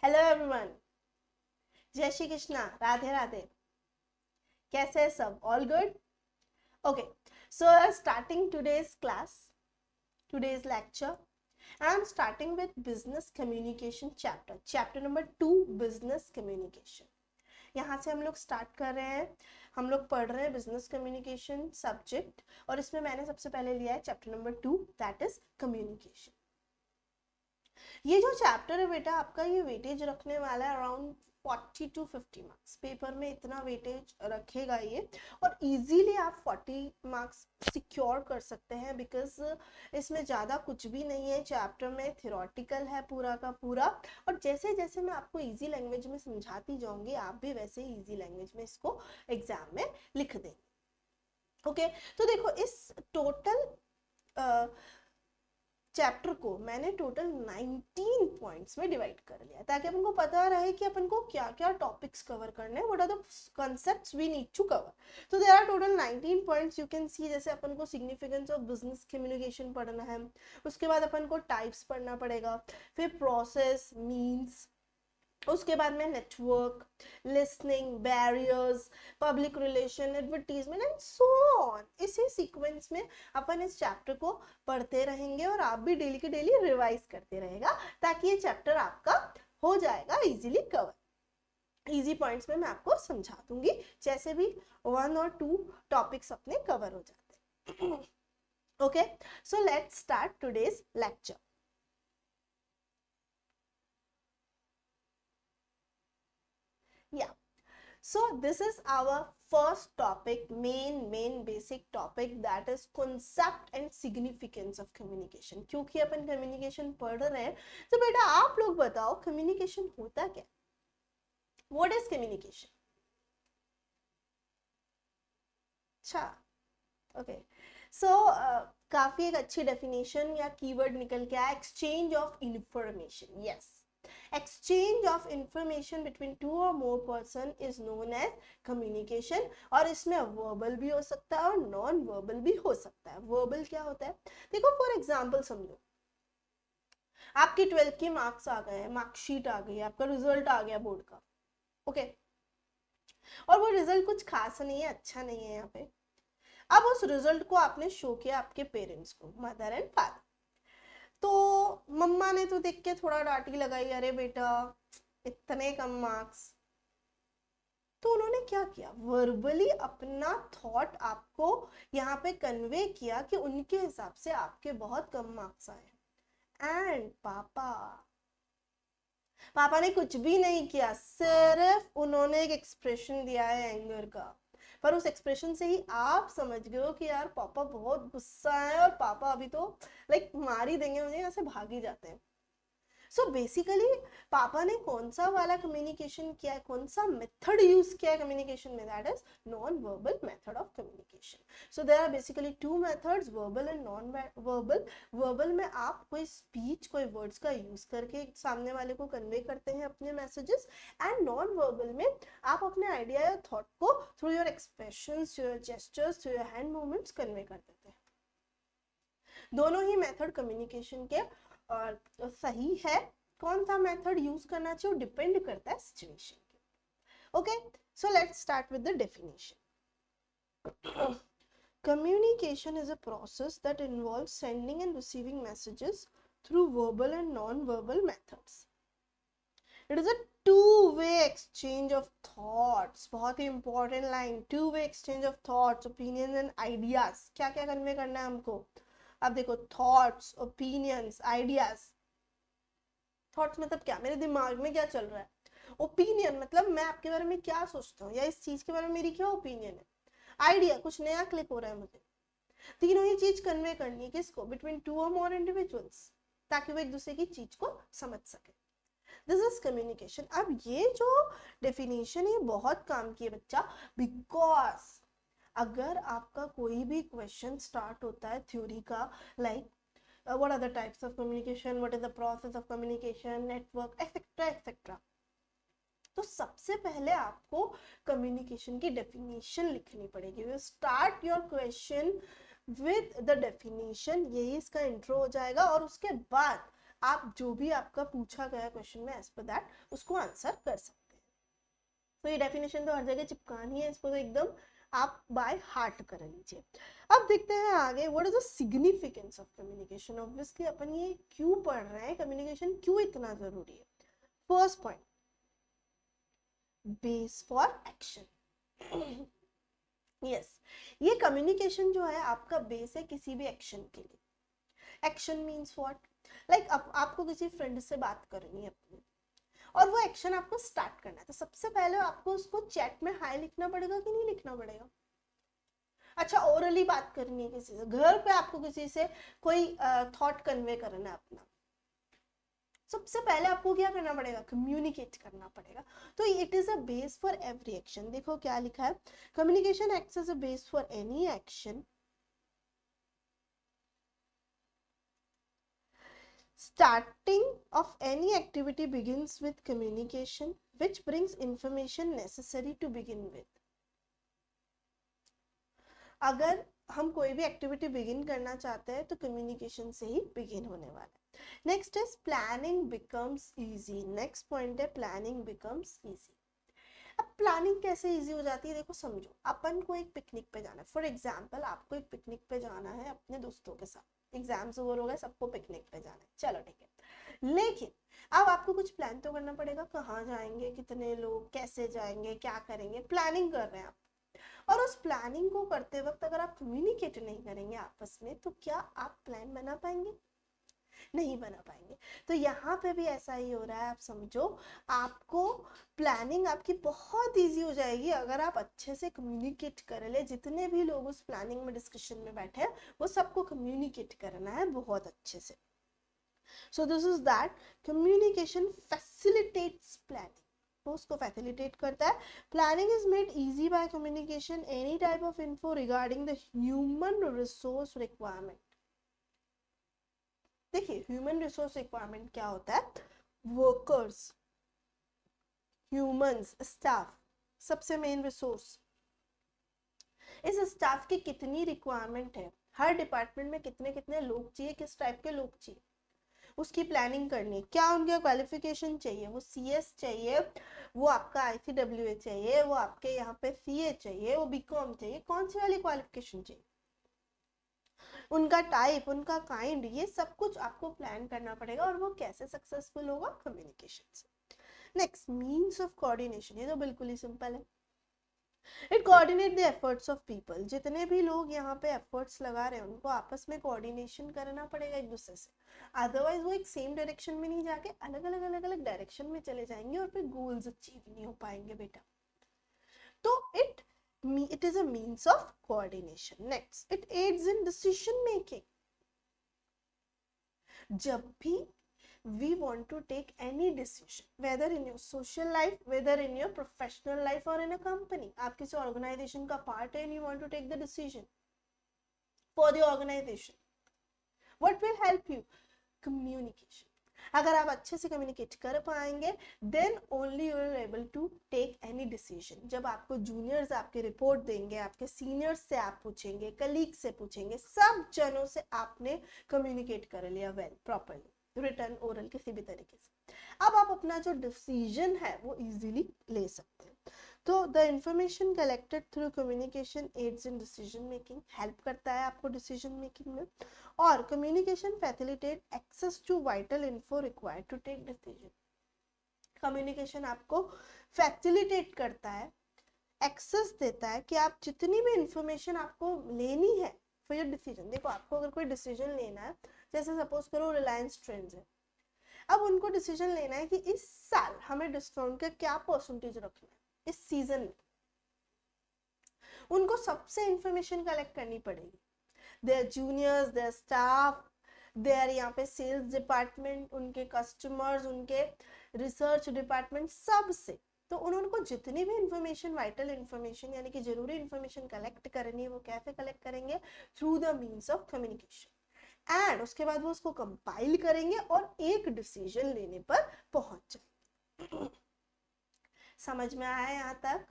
Hello everyone, जय श्री कृष्णा, राधे राधे। कैसे है सब? All good? Okay, so starting today's class, today's lecture, I'm starting with business communication chapter number 2, business communication. यहाँ से हम लोग स्टार्ट कर रहे हैं। हम लोग पढ़ रहे हैं बिजनेस कम्युनिकेशन सब्जेक्ट, और इसमें मैंने सबसे पहले लिया है chapter number 2, that is communication. ये जो चैप्टर है बेटा आपका, ये वेटेज रखने वाला है अराउंड 40 to 50 मार्क्स। पेपर में इतना वेटेज रखेगा ये, और इजीली आप 40 मार्क्स सिक्योर कर सकते हैं, बिकॉज इसमें ज़्यादा कुछ भी नहीं है। चैप्टर में थियोरेटिकल है पूरा का पूरा, और जैसे जैसे मैं आपको इजी लैंग्वेज में समझाती जाऊंगी, आप भी वैसे ही इजी लैंग्वेज में इसको एग्जाम में लिख देंगे। ओके, तो देखो इस टोटल चैप्टर को मैंने टोटल 19 पॉइंट्स में डिवाइड कर लिया, ताकि अपन को पता रहे कि अपन को क्या क्या टॉपिक्स कवर करने हैं, what are the concepts we need to cover. तो there are total 19 points, you can see. जैसे अपन को सिग्निफिकेंस ऑफ बिजनेस कम्युनिकेशन पढ़ना है, उसके बाद अपन को टाइप्स पढ़ना पड़ेगा, फिर प्रोसेस, मीन्स, उसके बाद में network, listening, barriers, public relation, advertisement and so on. इसी सीक्वेंस में अपन इस चैप्टर को पढ़ते रहेंगे, और आप भी डेली के डेली रिवाइज करते रहेगा, ताकि ये चैप्टर आपका हो जाएगा इजीली कवर। इजी पॉइंट्स में मैं आपको समझा दूंगी, जैसे भी 1 और 2 टॉपिक्स अपने कवर हो जाते हैं। Okay, so let's start today's lecture. Yeah, so this is our first topic, main basic topic, that is concept and significance of communication। क्योंकि अपन communication पढ़ रहे हैं, तो बेटा आप लोग बताओ communication होता क्या? What is communication? अच्छा, okay, so काफी एक अच्छी डेफिनेशन या कीवर्ड निकल के आया, exchange of information. Yes, exchange of information between 2 or more person is known as communication। और इसमें वर्बल भी हो सकता है और नॉन वर्बल भी हो सकता है। वर्बल क्या होता है? देखो फॉर एग्जांपल समझो, आपकी 12th की मार्क्स आ गए, मार्कशीट आ गई, आपका रिजल्ट आ गया बोर्ड का, ओके, और वो रिजल्ट कुछ खास नहीं है, अच्छा नहीं है यहाँ पे। अब उस रिजल्ट को आपने शो किया आपके पेरेंट्स को, मदर एंड फादर। तो मम्मा ने तो देख के थोड़ा डांटी लगाई, अरे बेटा इतने कम मार्क्स। तो उन्होंने क्या किया, वर्बली अपना थॉट आपको यहाँ पे कन्वे किया कि उनके हिसाब से आपके बहुत कम मार्क्स आए। एंड पापा ने कुछ भी नहीं किया, सिर्फ उन्होंने एक एक्सप्रेशन दिया है एंगर का, पर उस एक्सप्रेशन से ही आप समझ गए हो कि यार पापा बहुत गुस्सा है, और पापा अभी तो लाइक मार ही देंगे मुझे, ऐसे भाग ही जाते हैं। सो बेसिकली पापा ने कौन सा वाला कम्युनिकेशन किया है, कौन सा मेथड यूज किया है कम्युनिकेशन में, that is non verbal method of communication. So there are basically 2 methods, verbal and non verbal. Verbal में आप कोई स्पीच, कोई वर्ड्स का यूज करके सामने वाले को कन्वे करते हैं अपने मैसेजेस, एंड नॉन वर्बल में आप अपने आइडिया या थॉट को through your expressions, your gestures, through your hand movements convey कर देते हैं। दोनों ही मेथड कम्युनिकेशन के और सही है। कौन सा मेथड यूज करना चाहिए डिपेंड करता है सिचुएशन के। Okay, so let's start with the definition. Communication is a process that involves sending and receiving messages through verbal and non-verbal methods. It is a two-way exchange of thoughts। बहुत ही important line, two-way exchange of thoughts, opinions and ideas। क्या क्या convey करना है हमको? अब देखो, thoughts, opinions, ideas. Thoughts मतलब क्या, मेरे दिमाग में क्या चल रहा है। ओपिनियन मतलब मैं आपके बारे में क्या सोचता हूँ, या इस चीज के बारे में मेरी क्या ओपिनियन है। आइडिया, कुछ नया क्लिक हो रहा है मुझे। तीनों ही चीज कन्वे करनी है किसको, बिटवीन 2 और मोर इंडिविजुअल्स, ताकि वो एक दूसरे की चीज को समझ सके। This is communication. अब ये जो डेफिनेशन है बहुत काम की है बच्चा, बिकॉज अगर आपका कोई भी क्वेश्चन स्टार्ट होता है थ्योरी का, like what are the types of communication, what is the process of communication, network, etc etc, तो सबसे पहले आपको कम्युनिकेशन की डेफिनेशन लिखनी पड़ेगी। You start your question with the definition, यही इसका इंट्रो हो जाएगा, और उसके बाद आप जो भी आपका पूछा गया क्वेश्चन में एज पर दैट उसको आंसर कर सकते हैं। तो ये डेफिनेशन तो हर जगह चिपकानी है, इसको तो एकदम आप बाय हार्ट कर लीजिए। अब देखते हैं आगे, what is the significance of communication. Obviously अपन ये क्यों पढ़ रहे हैं, कम्युनिकेशन क्यों इतना जरूरी है। First point, base for action. Yes, ये कम्युनिकेशन जो है आपका बेस है किसी भी एक्शन के लिए। एक्शन मीन्स व्हाट, लाइक आपको किसी फ्रेंड से बात करनी है अपनी, और वो एक्शन आपको स्टार्ट करना है, तो सबसे पहले आपको उसको चैट में हाय लिखना पड़ेगा कि नहीं लिखना पड़ेगा। अच्छा, ओरली बात करनी है किसी से, घर पे आपको किसी से कोई थॉट कन्वे करना है अपना, सबसे पहले आपको क्या करना पड़ेगा, कम्युनिकेट करना पड़ेगा। तो it is a base for every action. देखो क्या लिखा है, communication acts as a base for any action. Starting of any activity begins with communication, which brings information necessary to begin with. अगर हम कोई भी एक्टिविटी बिगिन करना चाहते हैं तो कम्युनिकेशन से ही बिगिन होने वाला है। Next is planning becomes easy. Next point है प्लानिंग बिकम्स इजी। अब प्लानिंग कैसे इजी हो जाती है, देखो समझो, अपन को एक पिकनिक पे जाना है, फॉर एग्जाम्पल आपको एक पिकनिक पे जाना है अपने दोस्तों के साथ, एग्जाम्स ओवर हो गए, सबको पिकनिक पे जाना है, चलो ठीक है। लेकिन अब आपको कुछ प्लान तो करना पड़ेगा, कहाँ जाएंगे, कितने लोग, कैसे जाएंगे, क्या करेंगे, प्लानिंग कर रहे हैं आप। और उस प्लानिंग को करते वक्त अगर आप कम्युनिकेट नहीं करेंगे आपस में, तो क्या आप प्लान बना पाएंगे, नहीं बना पाएंगे। तो यहाँ पे भी ऐसा ही हो रहा है, आप समझो, आपको प्लानिंग आपकी बहुत इजी हो जाएगी अगर आप अच्छे से कम्युनिकेट कर ले। जितने भी लोग उस प्लानिंग में डिस्कशन में बैठे हैं वो सबको कम्युनिकेट करना है बहुत अच्छे से। सो this is that communication facilitates planning, वो उसको फैसिलिटेट करता है। Planning is made easy by communication, any type of info regarding the human resource requirement. देखिए ह्यूमन रिसोर्स रिक्वायरमेंट क्या होता है, वर्कर्स, ह्यूमंस, स्टाफ, सबसे मेन रिसोर्स। इस स्टाफ की कितनी रिक्वायरमेंट है, हर डिपार्टमेंट में कितने कितने लोग चाहिए, किस टाइप के लोग चाहिए, उसकी प्लानिंग करनी, क्या उनका क्वालिफिकेशन चाहिए, वो सीएस चाहिए, वो आपका आईसीडब्ल्यूए चाहिए, वो आपके यहाँ पे सीए चाहिए, वो बीकॉम चाहिए, कौन सी वाली क्वालिफिकेशन चाहिए, उनका टाइप, उनका काइंड, ये सब कुछ आपको प्लान करना पड़ेगा। और वो कैसे सक्सेसफुल होगा, कम्युनिकेशन से। नेक्स्ट, मीन्स ऑफ कोऑर्डिनेशन, ये तो बिल्कुल ही सिंपल है। It coordinate the efforts of people, जितने भी लोग यहाँ पे एफर्ट्स लगा रहे हैं उनको आपस में कोऑर्डिनेशन करना पड़ेगा एक दूसरे से, अदरवाइज वो एक सेम डायरेक्शन में नहीं जाके अलग अलग डायरेक्शन में चले जाएंगे और फिर गोल्स अचीव नहीं हो पाएंगे बेटा। तो it is a means of coordination. Next, it aids in decision making. जब भी we want to take any decision, whether in your social life, whether in your professional life or in a company, आप किसी organization का part है and you want to take the decision for the organization, what will help you, communication. अगर आप अच्छे से communicate कर पाएंगे then only you are able to take any decision. जब आपको जूनियर्स आपके रिपोर्ट देंगे, आपके सीनियर्स से आप पूछेंगे, कलीग से पूछेंगे, सब जनों से आपने कम्युनिकेट कर लिया वेल प्रॉपरली, रिटर्न ओरल किसी भी तरीके से, अब आप अपना जो डिसीजन है वो इजीली ले सकते हैं। तो the information collected through communication aids in decision making, help करता है आपको डिसीजन मेकिंग में। और communication facilitate access to vital info required to take decision. Communication आपको फैसिलिटेट करता है, एक्सेस देता है कि आप जितनी भी इंफॉर्मेशन आपको लेनी है फॉर योर डिसीजन। देखो आपको अगर कोई डिसीजन लेना है, जैसे सपोज करो रिलायंस ट्रेंड्स है, अब उनको डिसीजन लेना है कि इस साल हमें डिस्काउंट का क्या परसेंटेज रखना है इस सीजन में, उनको सबसे इंफॉर्मेशन कलेक्ट करनी पड़ेगी, their juniors, their staff, their यहाँ पे सेल्स डिपार्टमेंट, उनके कस्टमर्स, उनके रिसर्च डिपार्टमेंट, सब से। तो उनको जितनी भी इंफॉर्मेशन, वाइटल इंफॉर्मेशन यानी कि जरूरी इंफॉर्मेशन कलेक्ट करनी है, वो कैसे कलेक्ट करेंगे, through the means of communication. And उसके बाद वो उसको कंपाइल करेंगे और एक डिसीजन लेने पर पहुंच जाएंगे। समझ में आया यहाँ तक?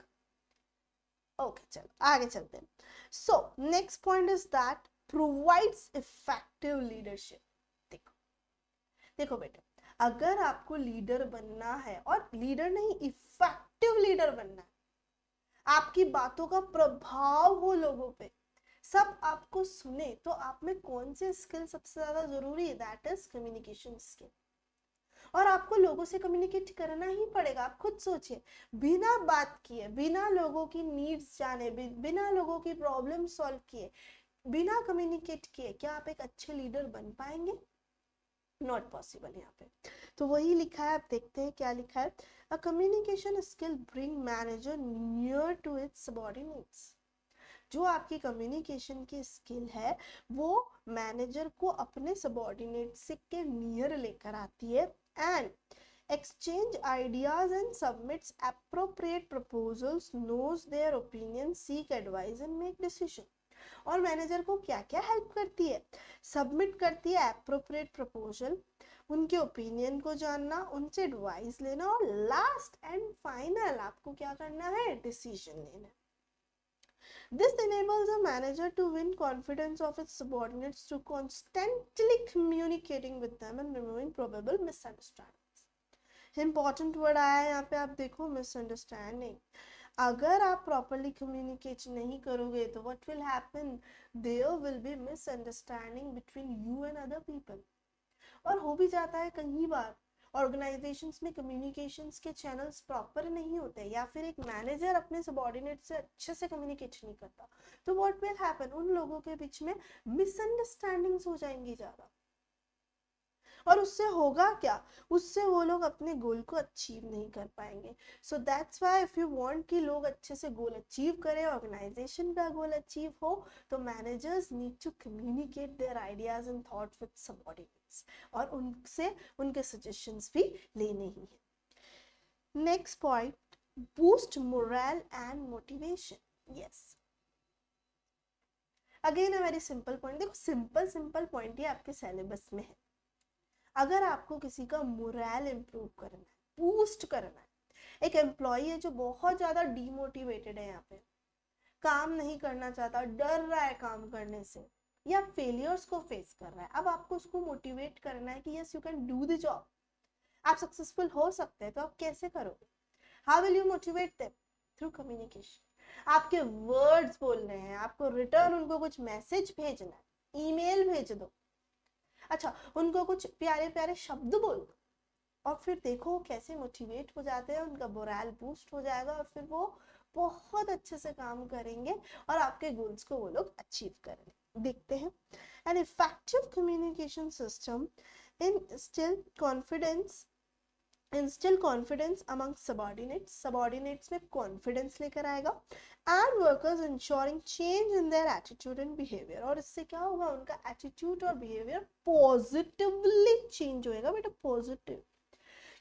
ओके चलो आगे चलते हैं। So next point is that provides effective leadership. देखो देखो बेटा, अगर आपको लीडर बनना है, और लीडर नहीं इफेक्टिव लीडर बनना है, आपकी बातों का प्रभाव हो लोगों पे, सब आपको सुने, तो आप में कौन से स्किल सबसे ज्यादा जरूरी है? That is communication skill. और आपको लोगों से कम्युनिकेट करना ही पड़ेगा। आप खुद सोचिए, बिना बात किए, बिना लोगों की नीड्स जाने, बिना लोगों की प्रॉब्लम सॉल्व किए, बिना कम्युनिकेट किए, क्या आप एक अच्छे लीडर बन पाएंगे? Not possible. यहाँ पे तो वही लिखा है, आप देखते हैं क्या लिखा है। A communication skill bring manager near to its subordinates. जो आपकी कम्युनिकेशन की स्किल है वो मैनेजर को अपने सबऑर्डिनेट्स के नियर लेकर आती है, and exchange ideas and submits appropriate proposals, knows their opinion, seek advice and make decision। और मैनेजर को क्या क्या हेल्प करती है? सबमिट करती है appropriate proposal, उनके ओपिनियन को जानना, उनसे एडवाइस लेना, और लास्ट एंड फाइनल आपको क्या करना है? डिसीजन लेना। This enables a manager to win confidence of its subordinates through constantly communicating with them and removing probable misunderstandings। Important word आया है यहाँ पे, आप देखो, misunderstanding। अगर आप properly communicate नहीं करोगे तो what will happen? There will be misunderstanding between you and other people। और हो भी जाता है कई बार ऑर्गेनाइजेशंस में कम्युनिकेशंस के चैनल्स प्रॉपर नहीं होते, या फिर एक मैनेजर अपने सबऑर्डिनेट से अच्छे से कम्युनिकेट नहीं करता, तो व्हाट विल हैपन? उन लोगों के बीच में मिसअंडरस्टैंडिंग्स हो जाएंगी ज्यादा, और उससे होगा क्या? उससे वो लोग अपने गोल को अचीव नहीं कर पाएंगे। So that's why if you want कि लोग अच्छे से गोल अचीव करें, ऑर्गेनाइजेशन का गोल अचीव हो, तो managers need to communicate their ideas and thoughts with subordinates, और उनसे उनके सजेशंस भी लेने ही है। Next point, boost morale and motivation. Yes, again a very simple point. देखो, सिंपल पॉइंट ही आपके सिलेबस में है। अगर आपको किसी का मोरल इंप्रूव करना है, बूस्ट करना है, एक एम्प्लॉय है जो बहुत ज्यादा डीमोटिवेटेड है, यहाँ पे काम नहीं करना चाहता, डर रहा है काम करने से, या फेलियर्स को फेस कर रहा है, अब आपको उसको मोटिवेट करना है कि yes you can do the job, आप सक्सेसफुल हो सकते हैं, तो आप कैसे करोगे? How will you motivate them? Through communication. आपके वर्ड्स बोलने हैं, आपको रिटर्न उनको कुछ मैसेज भेजना है, ईमेल भेज दो, अच्छा उनको कुछ प्यारे प्यारे शब्द बोल दो, और फिर देखो कैसे मोटिवेट हो जाते हैं, उनका मोरल बूस्ट हो जाएगा, और फिर वो बहुत अच्छे से काम करेंगे और आपके गोल्स को वो लोग अचीव करेंगे। देखते हैं, an effective communication system instil confidence among subordinates में कॉन्फिडेंस लेकर आएगा, and workers ensuring change in their attitude and behaviour. और इससे क्या होगा? उनका एटीट्यूड और बिहेवियर पॉजिटिवली चेंज होएगा बेटा, पॉजिटिव,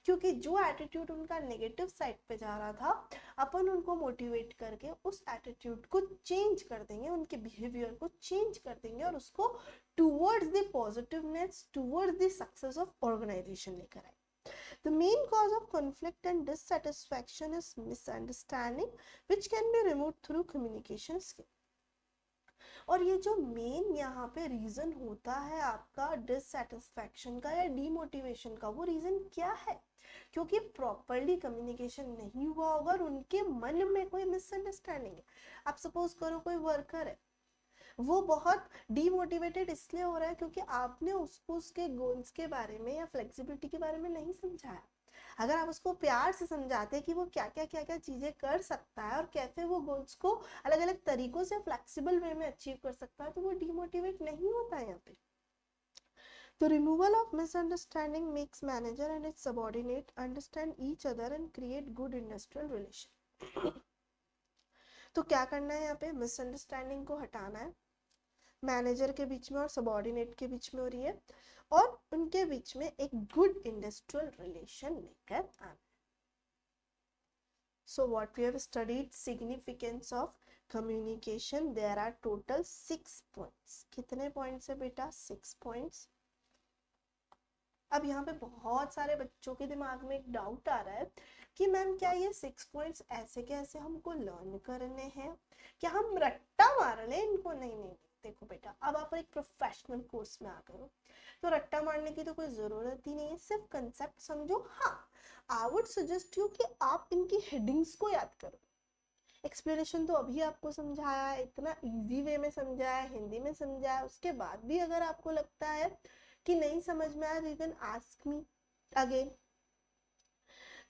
क्योंकि जो एटीट्यूड उनका नेगेटिव साइड पे जा रहा था, अपन उनको मोटिवेट करके उस एटीट्यूड को चेंज कर देंगे, उनके बिहेवियर को चेंज कर देंगे, और उसको towards the positiveness, towards the success of organization लेकर आए। The main cause of conflict and dissatisfaction is misunderstanding, which can be removed through communication skill। और ये जो मेन यहाँ पे रीजन होता है आपका डिससेटिस्फैक्शन का या डीमोटिवेशन का, वो रीजन क्या है? क्योंकि प्रॉपरली कम्युनिकेशन नहीं हुआ होगा और उनके मन में कोई मिसअंडरस्टैंडिंग है। आप सपोज करो कोई वर्कर है, वो बहुत डीमोटिवेटेड इसलिए हो रहा है क्योंकि आपने उसको उसके गोल्स के बारे में या फ्लेक्सिबिलिटी के बारे में नहीं समझाया। अगर आप उसको प्यार से समझाते कि वो क्या क्या चीजें कर सकता है और कैसे वो गोल्स को अलग अलग तरीकों से फ्लेक्सिबल वे में अचीव कर सकता है, तो वो डीमोटिवेट नहीं होता है यहाँ पे। The removal of misunderstanding makes manager and its subordinate understand each other and create good industrial relation। तो क्या करना है यहाँ पे? मिसअंडरस्टैंडिंग को हटाना है, मैनेजर के बीच में और सबऑर्डिनेट के बीच में हो रही है, और उनके बीच में एक गुड इंडस्ट्रियल रिलेशन लेकर आना। So what we have studied, significance of communication. There are total 6 points. कितने पॉइंट्स है बेटा? 6 पॉइंट्स। अब यहाँ पे बहुत सारे बच्चों के दिमाग में एक डाउट आ रहा है कि मैम क्या ये 6 पॉइंट्स ऐसे कैसे हमको लर्न करने हैं? क्या हम रट्टा मार लें इनको? नहीं नहीं, देखो बेटा, अब आप एक प्रोफेशनल कोर्स में आ गए हो, तो रट्टा मारने की तो कोई जरूरत ही नहीं है, सिर्फ कंसेप्ट समझो। हाँ, आई वुड सजेस्ट यू कि आप इनकी हेडिंग्स को याद करो। एक्सप्लेनेशन तो अभी आपको समझाया है, इतना इजी वे में समझाया है, हिंदी में समझाया, उसके बाद भी अगर आपको लगता है कि नहीं समझ में आया, you can ask me again.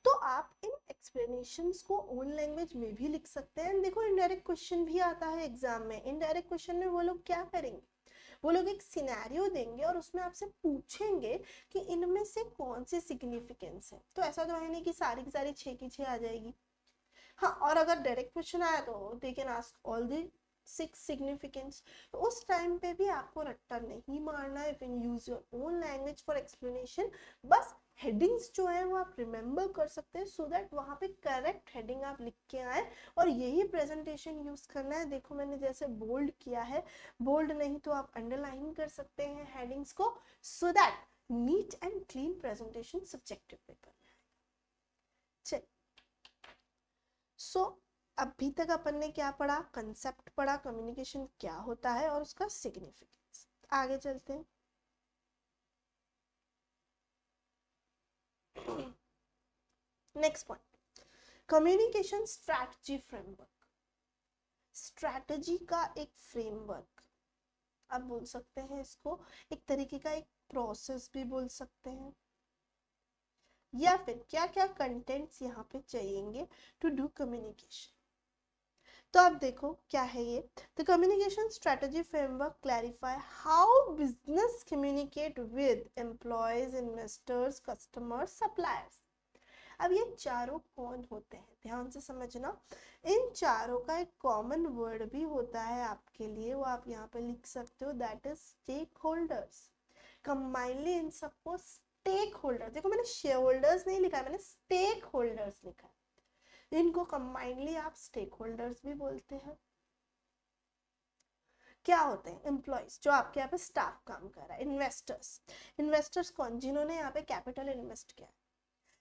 तो आप इन एक्सप्लेनेशंस को ओन लैंग्वेज में भी लिख सकते हैं। देखो, इनडायरेक्ट क्वेश्चन भी आता है एग्जाम में। इनडायरेक्ट क्वेश्चन में वो लोग क्या करेंगे, वो लोग एक सिनेरियो देंगे और उसमें आपसे पूछेंगे कि इनमें से कौन सी सिग्निफिकेंस है। तो ऐसा तो है नहीं कि सारी की सारी 6 की 6 आ जाएगी। हाँ, और अगर डायरेक्ट क्वेश्चन आया तो they can ask all the 6 significance. तो उस टाइम पे भी आपको रट्टा नहीं मारना है। You can use your own language for explanation. बस हेडिंग्स जो है वो आप रिमेंबर कर सकते हैं, सो दैट वहां पे करेक्ट हेडिंग आप लिख के आए, और यही प्रेजेंटेशन यूज करना है। देखो, मैंने जैसे बोल्ड किया है, बोल्ड नहीं तो आप अंडरलाइन कर सकते हैं हेडिंग्स को, so that neat and clean presentation subjective paper में। चलिए, सो अभी तक अपन ने क्या पढ़ा, कंसेप्ट पढ़ा, कम्युनिकेशन क्या होता है और उसका सिग्निफिकेंस। आगे चलते हैं। Next point, communication strategy framework. Strategy का एक फ्रेमवर्क आप बोल सकते हैं इसको, एक तरीके का एक प्रोसेस भी बोल सकते हैं, या फिर क्या क्या कंटेंट्स यहाँ पे चाहिएंगे टू डू कम्युनिकेशन। तो आप देखो क्या है ये, the communication strategy framework clarify how business communicate with employees, investors, customers, suppliers. अब ये चारों कौन होते हैं, ध्यान से समझना। इन चारों का एक कॉमन वर्ड भी होता है आपके लिए, वो आप यहाँ पे लिख सकते हो, that is stakeholders. Combinedly इन सबको स्टेक होल्डर, देखो मैंने शेयर होल्डर्स नहीं लिखा है, मैंने स्टेक होल्डर्स लिखा है। इनको कंबाइनली आप स्टेक होल्डर्स भी बोलते हैं। क्या होते हैं, एम्प्लॉयज, जो आपके यहाँ पे स्टाफ काम कर रहा है। इन्वेस्टर्स, इन्वेस्टर्स कौन, जिन्होंने यहाँ पे कैपिटल इन्वेस्ट किया है।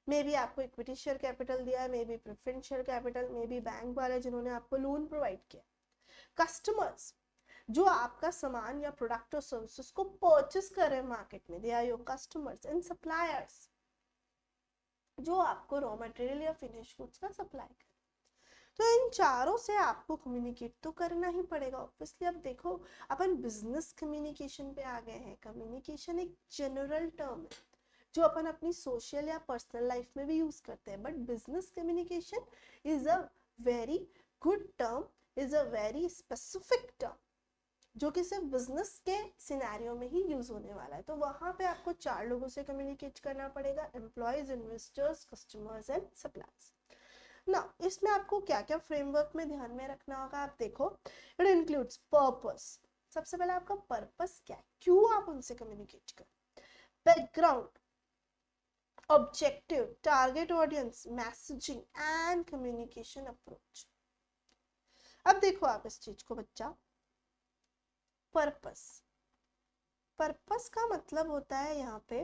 मे बी आपको इक्विटी शेयर कैपिटल दिया है, may be preference share capital, may be bank वाले जिन्होंने आपको लोन प्रोवाइड किया। कस्टमर्स, जो आपका सामान या प्रोडक्ट और सर्विसेज को परचेस कर रहे हैं मार्केट में, they are your customers. And suppliers, जो आपको रॉ मटेरियल या फिनिश गुड्स का सप्लाई कर। तो इन चारों से आपको कम्युनिकेट तो करना ही पड़ेगा ऑब्वियसली। अब देखो, अपन बिजनेस कम्युनिकेशन पे आ गए हैं। कम्युनिकेशन एक जनरल टर्म है जो अपन अपनी सोशल या पर्सनल लाइफ में भी यूज करते हैं, but business communication is a very good term, is a very specific term, जो कि सिर्फ बिजनेस के सिनेरियो में ही यूज होने वाला है। तो वहां पे आपको 4 लोगों से कम्युनिकेट करना पड़ेगा, employees, investors, customers and suppliers ना। इसमें आपको क्या क्या फ्रेमवर्क में ध्यान में रखना होगा, आप देखो, इट इंक्लूड्स पर्पस। सबसे पहले आपका पर्पस क्या है, क्यों आप उनसे कम्युनिकेट करें। Background, objective, target audience, messaging and communication approach. अब देखो आप इस चीज को बच्चा, पर्पस, पर्पस का मतलब होता है यहाँ पे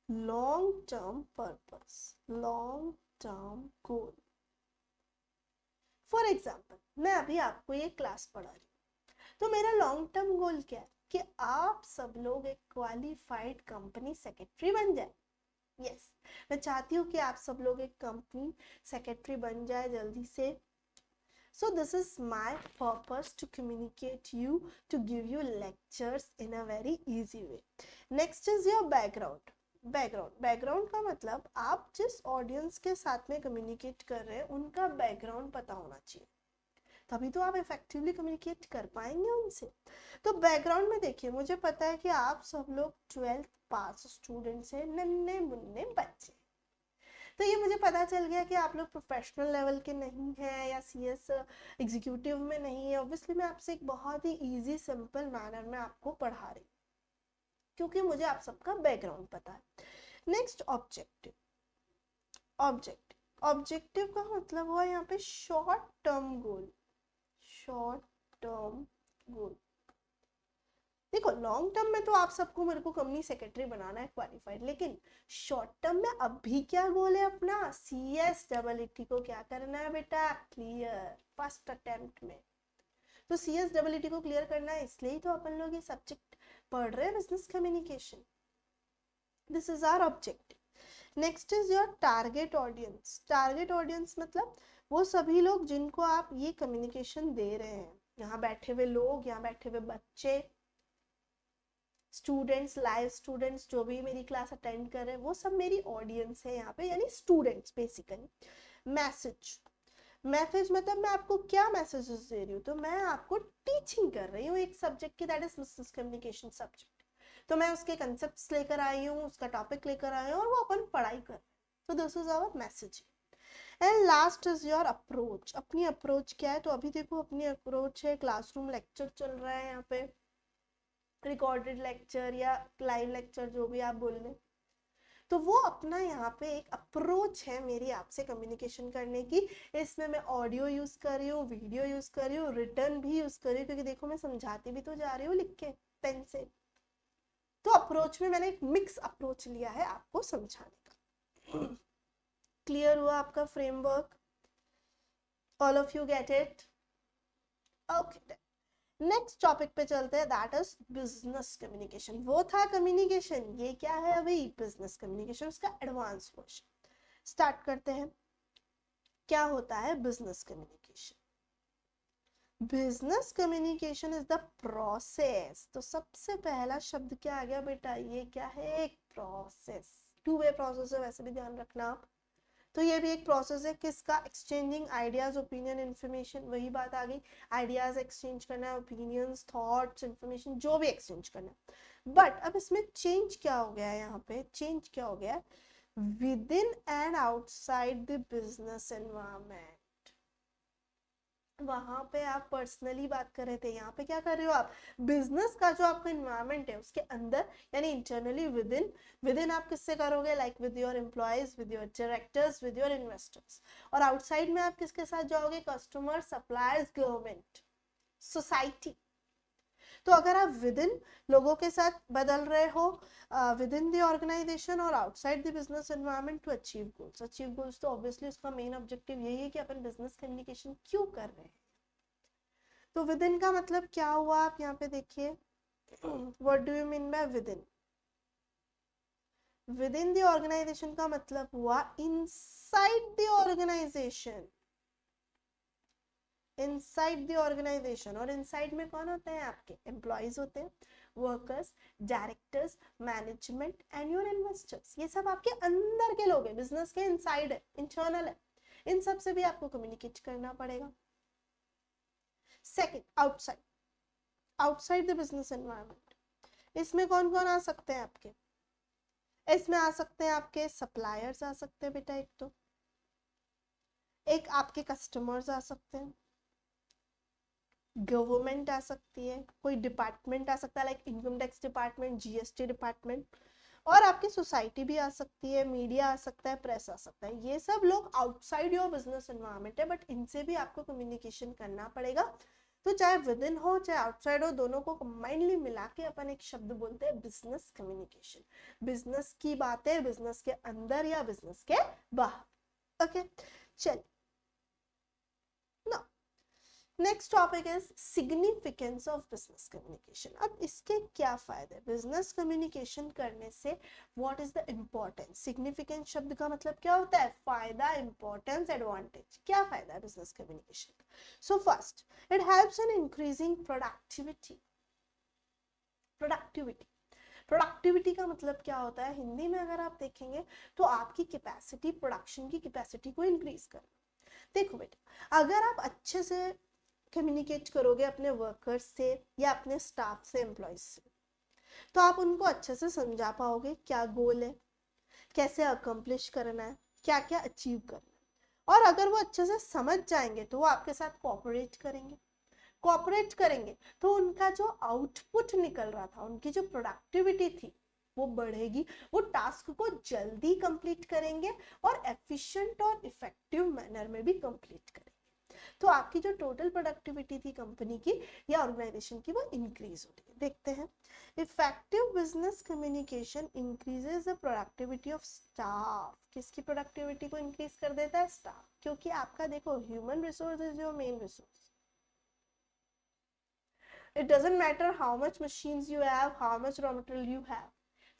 long term purpose, long term goal. For example, मैं अभी आपको ये क्लास पढ़ा रही हूँ, तो मेरा लॉन्ग टर्म गोल क्या है कि आप सब लोग एक क्वालिफाइड कंपनी सेक्रेटरी बन जाए। यस, मैं चाहती हूँ कि आप सब लोग एक कंपनी सेक्रेटरी बन जाए जल्दी से। So this is my purpose, to communicate you, to give you lectures in a very easy way. Next is your background. Background का मतलब आप जिस ऑडियंस के साथ में कम्युनिकेट कर रहे हैं उनका बैकग्राउंड पता होना चाहिए, तभी तो आप इफेक्टिवली कम्युनिकेट कर पाएंगे उनसे। तो बैकग्राउंड में देखिए, मुझे पता है कि आप सब लोग 12th पास स्टूडेंट्स हैं, नन्हे मुन्ने बच्चे। तो ये मुझे पता चल गया कि आप लोग प्रोफेशनल लेवल के नहीं हैं या सीएस एग्जीक्यूटिव में नहीं है। ऑब्वियसली मैं आपसे एक बहुत ही इजी सिंपल मैनर में आपको पढ़ा रही हूँ, क्योंकि मुझे आप सबका बैकग्राउंड पता है। Next, objective. ऑब्जेक्टिव का मतलब हुआ यहाँ पे short term goal, short term goal. देखो, लॉन्ग टर्म में तो आप सबको मेरे को कंपनी सेक्रेटरी बनाना है क्वालिफाइड, लेकिन शॉर्ट टर्म में अभी क्या गोल है अपना, CSEE को क्या करना है बेटा, क्लियर फर्स्ट अटेम्प्ट में। तो CSEET को क्लियर करना है, इसलिए तो अपन लोग ये सब्जेक्ट पढ़ रहे हैं, business communication. This is our objective. Next is your target audience. Target audience मतलब वो सभी लोग जिनको आप ये कम्युनिकेशन दे रहे हैं, यहाँ बैठे हुए लोग, यहाँ बैठे हुए बच्चे, स्टूडेंट्स, लाइव स्टूडेंट्स जो भी मेरी क्लास अटेंड कर रहे हैं, वो सब मेरी ऑडियंस है यहाँ पे, यानी स्टूडेंट्स बेसिकली। मैसेज, मैसेज मतलब मैं आपको क्या मैसेजेस दे रही हूँ, तो मैं आपको टीचिंग कर रही हूँ एक सब्जेक्ट की, that is business communication subject. तो मैं उसके कंसेप्ट्स लेकर आई हूँ, उसका टॉपिक लेकर आई हूँ, और वो अपन पढ़ाई कर रहे हैं। तो this is our message. And last is your approach. अपनी अप्रोच क्या है, तो अभी देखो अपनी अप्रोच है, क्लासरूम लेक्चर चल रहा है यहाँ पे, रिकॉर्डेड लेक्चर या लाइव लेक्चर जो भी आप बोल लें, तो वो अपना यहाँ पे एक अप्रोच है मेरी आपसे कम्युनिकेशन करने की। इसमें मैं ऑडियो यूज कर रही हूँ, वीडियो यूज कर रही हूँ, रिटर्न भी यूज कर रही हूँ, क्योंकि देखो मैं समझाती भी तो जा रही हूँ लिख के पेन से। तो अप्रोच में मैंने एक मिक्स अप्रोच लिया है आपको समझाने का। क्लियर हुआ आपका framework? All of you get it? Okay, next topic पे चलते हैं, दैट इज बिजनेस कम्युनिकेशन। वो था कम्युनिकेशन, ये क्या है अभी? बिजनेस कम्युनिकेशन, उसका एडवांस वर्जन। स्टार्ट करते हैं। क्या होता है business communication? Business communication is the process. तो सबसे पहला शब्द क्या आ गया बेटा? ये क्या है? एक प्रोसेस, टू वे प्रोसेस है, वैसे भी ध्यान रखना आप। तो ये भी एक प्रोसेस है, किसका? Exchanging ideas, opinion, information. वही बात आ गई, आइडियाज एक्सचेंज करना है, ओपिनियंस, थॉट्स, इन्फॉर्मेशन जो भी एक्सचेंज करना है। बट अब इसमें चेंज क्या हो गया है? यहाँ पे चेंज क्या हो गया? With in and outside the business environment. वहां पे आप पर्सनली बात कर रहे थे, यहाँ पे क्या कर रहे हो आप? बिजनेस का जो आपका एनवायरमेंट है उसके अंदर, यानी इंटरनली विद इन आप किससे करोगे? Like with your employees, with your directors, with your investors. और आउटसाइड में आप किसके साथ जाओगे? Customer, suppliers, government, society. तो अगर आप विद इन लोगों के साथ बदल रहे हो, विद इन द ऑर्गेनाइजेशन और outside the business environment to achieve goals. Achieve goals तो ऑब्वियसली उसका मेन ऑब्जेक्टिव यही है कि अपन बिजनेस कम्युनिकेशन क्यों कर रहे हैं। तो विद इन का मतलब क्या हुआ? आप यहाँ पे देखिए, what do you mean by within? Within the organization का मतलब हुआ inside the organization, inside the organization. और इनसाइड में कौन होते हैं? आपके एम्प्लॉयज होते हैं, workers, directors, management and your investors. ये सब आपके अंदर के लोग हैं, बिजनेस के इनसाइड है, इंटरनल है। इन सब से भी आपको कम्युनिकेट करना पड़ेगा। Second, outside, outside the business environment. इसमें कौन कौन आ सकते हैं आपके? इसमें आ सकते हैं आपके सप्लायर्स, आ सकते हैं बेटा, एक तो, एक आपके कस्टमर्स आ सकते हैं, गवर्नमेंट आ सकती है, कोई डिपार्टमेंट आ सकता है like income tax department, GST department, और आपकी सोसाइटी भी आ सकती है, मीडिया आ सकता है, प्रेस आ सकता है। ये सब लोग आउटसाइड योर बिजनेस एनवायरमेंट है, बट इनसे भी आपको कम्युनिकेशन करना पड़ेगा। तो चाहे विद इन हो चाहे आउटसाइड हो, दोनों को कंबाइनली मिला के अपन एक शब्द बोलते हैं बिजनेस कम्युनिकेशन। बिजनेस की बातें बिजनेस के अंदर या बिजनेस के बाहर। ओके, चलिए, next topic is significance of business communication. अब इसके क्या फायदे? बिजनेस कम्युनिकेशन करने से what is the importance? Significance शब्द का मतलब क्या होता है? फायदा, इंपॉर्टेंस, एडवांटेज। क्या फायदा है बिजनेस कम्युनिकेशन का? So first, it helps in increasing productivity. Productivity, productivity का मतलब क्या होता है हिंदी में अगर आप देखेंगे तो? आपकी कैपेसिटी, प्रोडक्शन की कैपेसिटी को इंक्रीज करना। देखो बेटा, अगर आप अच्छे से कम्युनिकेट करोगे अपने वर्कर्स से या अपने स्टाफ से, एम्प्लॉयज से, तो आप उनको अच्छे से समझा पाओगे क्या गोल है, कैसे अकम्प्लिश करना है, क्या क्या अचीव करना है। और अगर वो अच्छे से समझ जाएंगे तो वो आपके साथ कोऑपरेट करेंगे। कोऑपरेट करेंगे तो उनका जो आउटपुट निकल रहा था, उनकी जो प्रोडक्टिविटी थी, वो बढ़ेगी। वो टास्क को जल्दी कंप्लीट करेंगे और एफिशिएंट और इफेक्टिव मैनर में भी कंप्लीट करेंगे। तो आपकी जो टोटल प्रोडक्टिविटी थी कंपनी की या ऑर्गेनाइजेशन की, वो इंक्रीज हो रही है। देखते हैं, effective business communication increases the productivity of staff. किसकी प्रोडक्टिविटी को इंक्रीज कर देता है? स्टाफ, क्योंकि आपका देखो human resource is your main resource. It doesn't matter how much machines you have, how much raw material you have.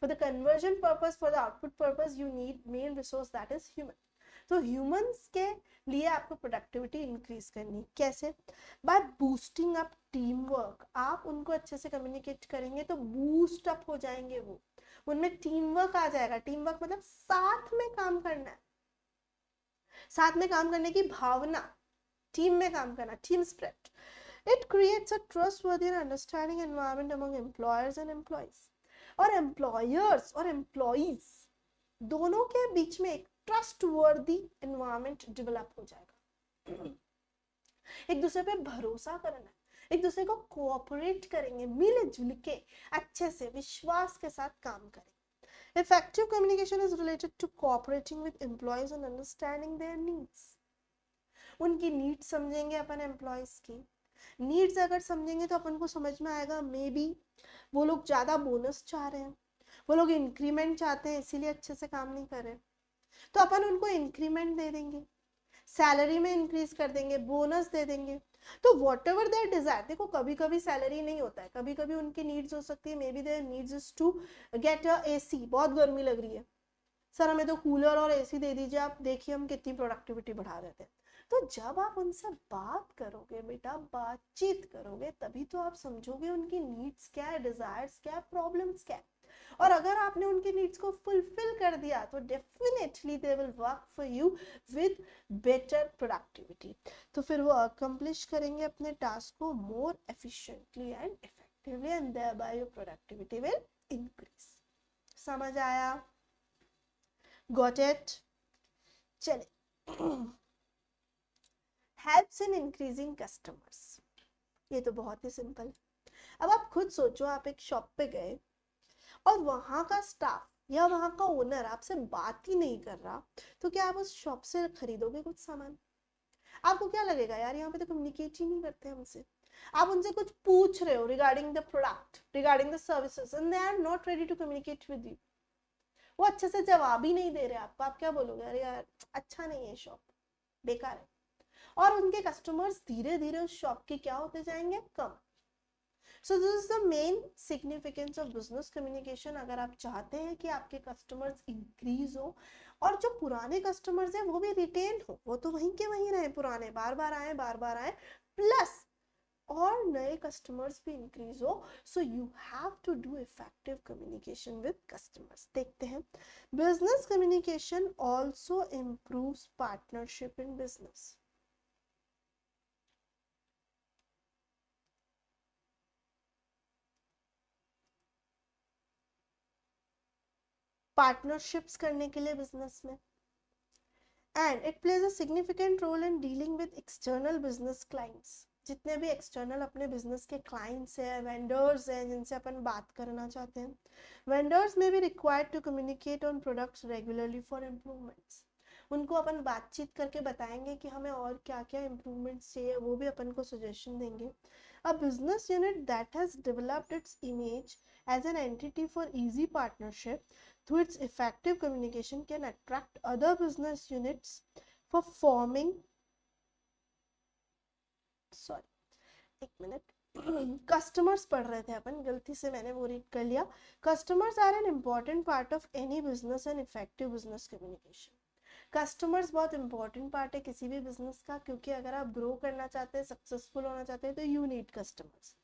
For the conversion purpose, for the output purpose, you need main resource, that is human. तो humans के लिए आपको productivity increase करनी कैसे? By boosting up team work. आप उनको अच्छे से कम्युनिकेट करेंगे तो बूस्ट अप हो जाएंगे, वो उनमें टीम वर्क आ जाएगा. टीम वर्क मतलब साथ में काम करना है, साथ में काम करने की भावना, टीम में काम करना, team spirit. It creates a trustworthy and understanding environment among employers and employees. और employers और employees दोनों के बीच में एक trustworthy environment develop हो जाएगा. एक दूसरे पे भरोसा करना, एक दूसरे को कोऑपरेट करेंगे, मिल जुल के अच्छे से विश्वास के साथ काम करेंगे. Effective communication is related to cooperating with employees and understanding their needs. उनकी नीड्स समझेंगे अपन एम्प्लॉयज की. नीड्स अगर समझेंगे तो अपन को समझ में आएगा मे बी वो लोग ज्यादा बोनस चाह रहे हैं, वो लोग इंक्रीमेंट चाहते हैं, इसीलिए अच्छे से काम नहीं कर रहे, तो अपन उनको इंक्रीमेंट दे देंगे, सैलरी में इंक्रीज कर देंगे, बोनस दे देंगे. तो वॉट एवर देयर डिजायर. देखो कभी कभी सैलरी नहीं होता है, कभी कभी उनकी नीड्स हो सकती है, maybe their needs is to get a AC. बहुत गर्मी लग रही है सर, हमें तो कूलर और एसी दे दीजिए, आप देखिए हम कितनी प्रोडक्टिविटी बढ़ा देते हैं. तो जब आप उनसे बात करोगे बेटा, बातचीत करोगे, तभी तो आप समझोगे उनकी नीड्स क्या है, डिजायर्स क्या है, प्रॉब्लम्स क्या है. और अगर आपने उनकी नीड्स को फुलफिल कर दिया तो definitely they will work for you with better productivity. तो फिर वो अकम्प्लिश करेंगे अपने टास्क को more efficiently and effectively, and thereby your productivity will increase. समझ आया? Got it? चले. Helps in increasing customers. ये तो बहुत ही सिंपल. अब आप खुद सोचो, आप एक शॉप पे गए और वहां का स्टाफ या वहां का ओनर आपसे बात ही नहीं कर रहा, तो क्या आप उस शॉप से खरीदोगे कुछ सामान? आपको क्या लगेगा, यार यहाँ पे तो कम्युनिकेट ही नहीं करते हमसे. आप उनसे कुछ पूछ रहे हो regarding the product, regarding the services, and they are not ready to communicate with you. वो अच्छे से जवाब ही नहीं दे रहे आपको. आप क्या बोलोगे, अरे यार अच्छा नहीं है शॉप, बेकार है. और उनके कस्टमर्स धीरे धीरे उस शॉप के क्या होते जाएंगे, कम. So this is the main significance of business communication. अगर आप चाहते हैं कि आपके कस्टमर्स इंक्रीज हो और जो पुराने कस्टमर्स हैं वो भी रिटेन हो, वो तो वहीं के वहीं रहे, पुराने बार बार आए, प्लस और नए कस्टमर्स भी इंक्रीज हो. So you have to do effective communication with customers. देखते हैं. Business communication also improves partnership in business. Partnerships करने के लिए बिजनेस में, and it plays a significant role in dealing with external business clients. जितने भी external अपने business के क्लाइंट्स हैं, वेंडर्स हैं, जिनसे अपन बात करना चाहते हैं, वेंडर्स में भी required to communicate on products regularly for improvements. उनको अपन बातचीत करके बताएंगे कि हमें और क्या क्या इम्प्रूवमेंट्स चाहिए, वो भी अपन को सजेशन देंगे. A business unit that has developed its image as an entity for easy partnership through its effective communication can attract other business units for forming. Sorry, एक मिनट. कस्टमर्स पढ़ रहे थे अपन, गलती से मैंने वो रीड कर लिया. Customers are an important part of any business and effective business communication. Customers बहुत इंपॉर्टेंट पार्ट है किसी भी बिजनेस का, क्योंकि अगर आप ग्रो करना चाहते हैं, सक्सेसफुल होना चाहते हैं, तो you need customers.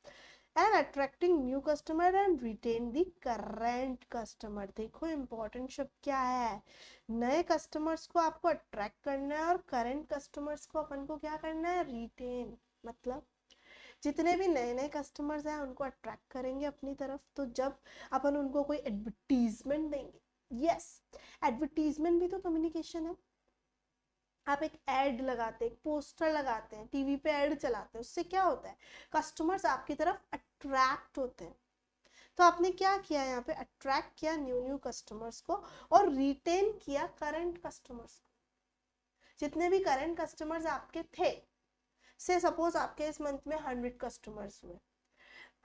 And attracting new customer and retain the current customer. देखो इंपॉर्टेंट शब्द क्या है, नए कस्टमर्स को आपको अट्रैक्ट करना है और करंट कस्टमर्स को अपन को क्या करना है, रिटेन. मतलब जितने भी नए नए कस्टमर्स हैं उनको अट्रैक्ट करेंगे अपनी तरफ. तो जब अपन उनको कोई एडवर्टीजमेंट देंगे, यस, एडवर्टीजमेंट भी तो कम्युनिकेशन है. आप एक एड लगाते हैं, एक पोस्टर लगाते हैं, टीवी पे एड चलाते हैं, उससे क्या होता है, कस्टमर्स आपकी तरफ अट्रैक्ट होते हैं. तो आपने क्या किया यहाँ पे, अट्रैक्ट किया न्यू कस्टमर्स को और रिटेन किया करंट कस्टमर्स को. जितने भी करंट कस्टमर्स आपके थे, से सपोज आपके इस मंथ में 100 कस्टमर्स हुए,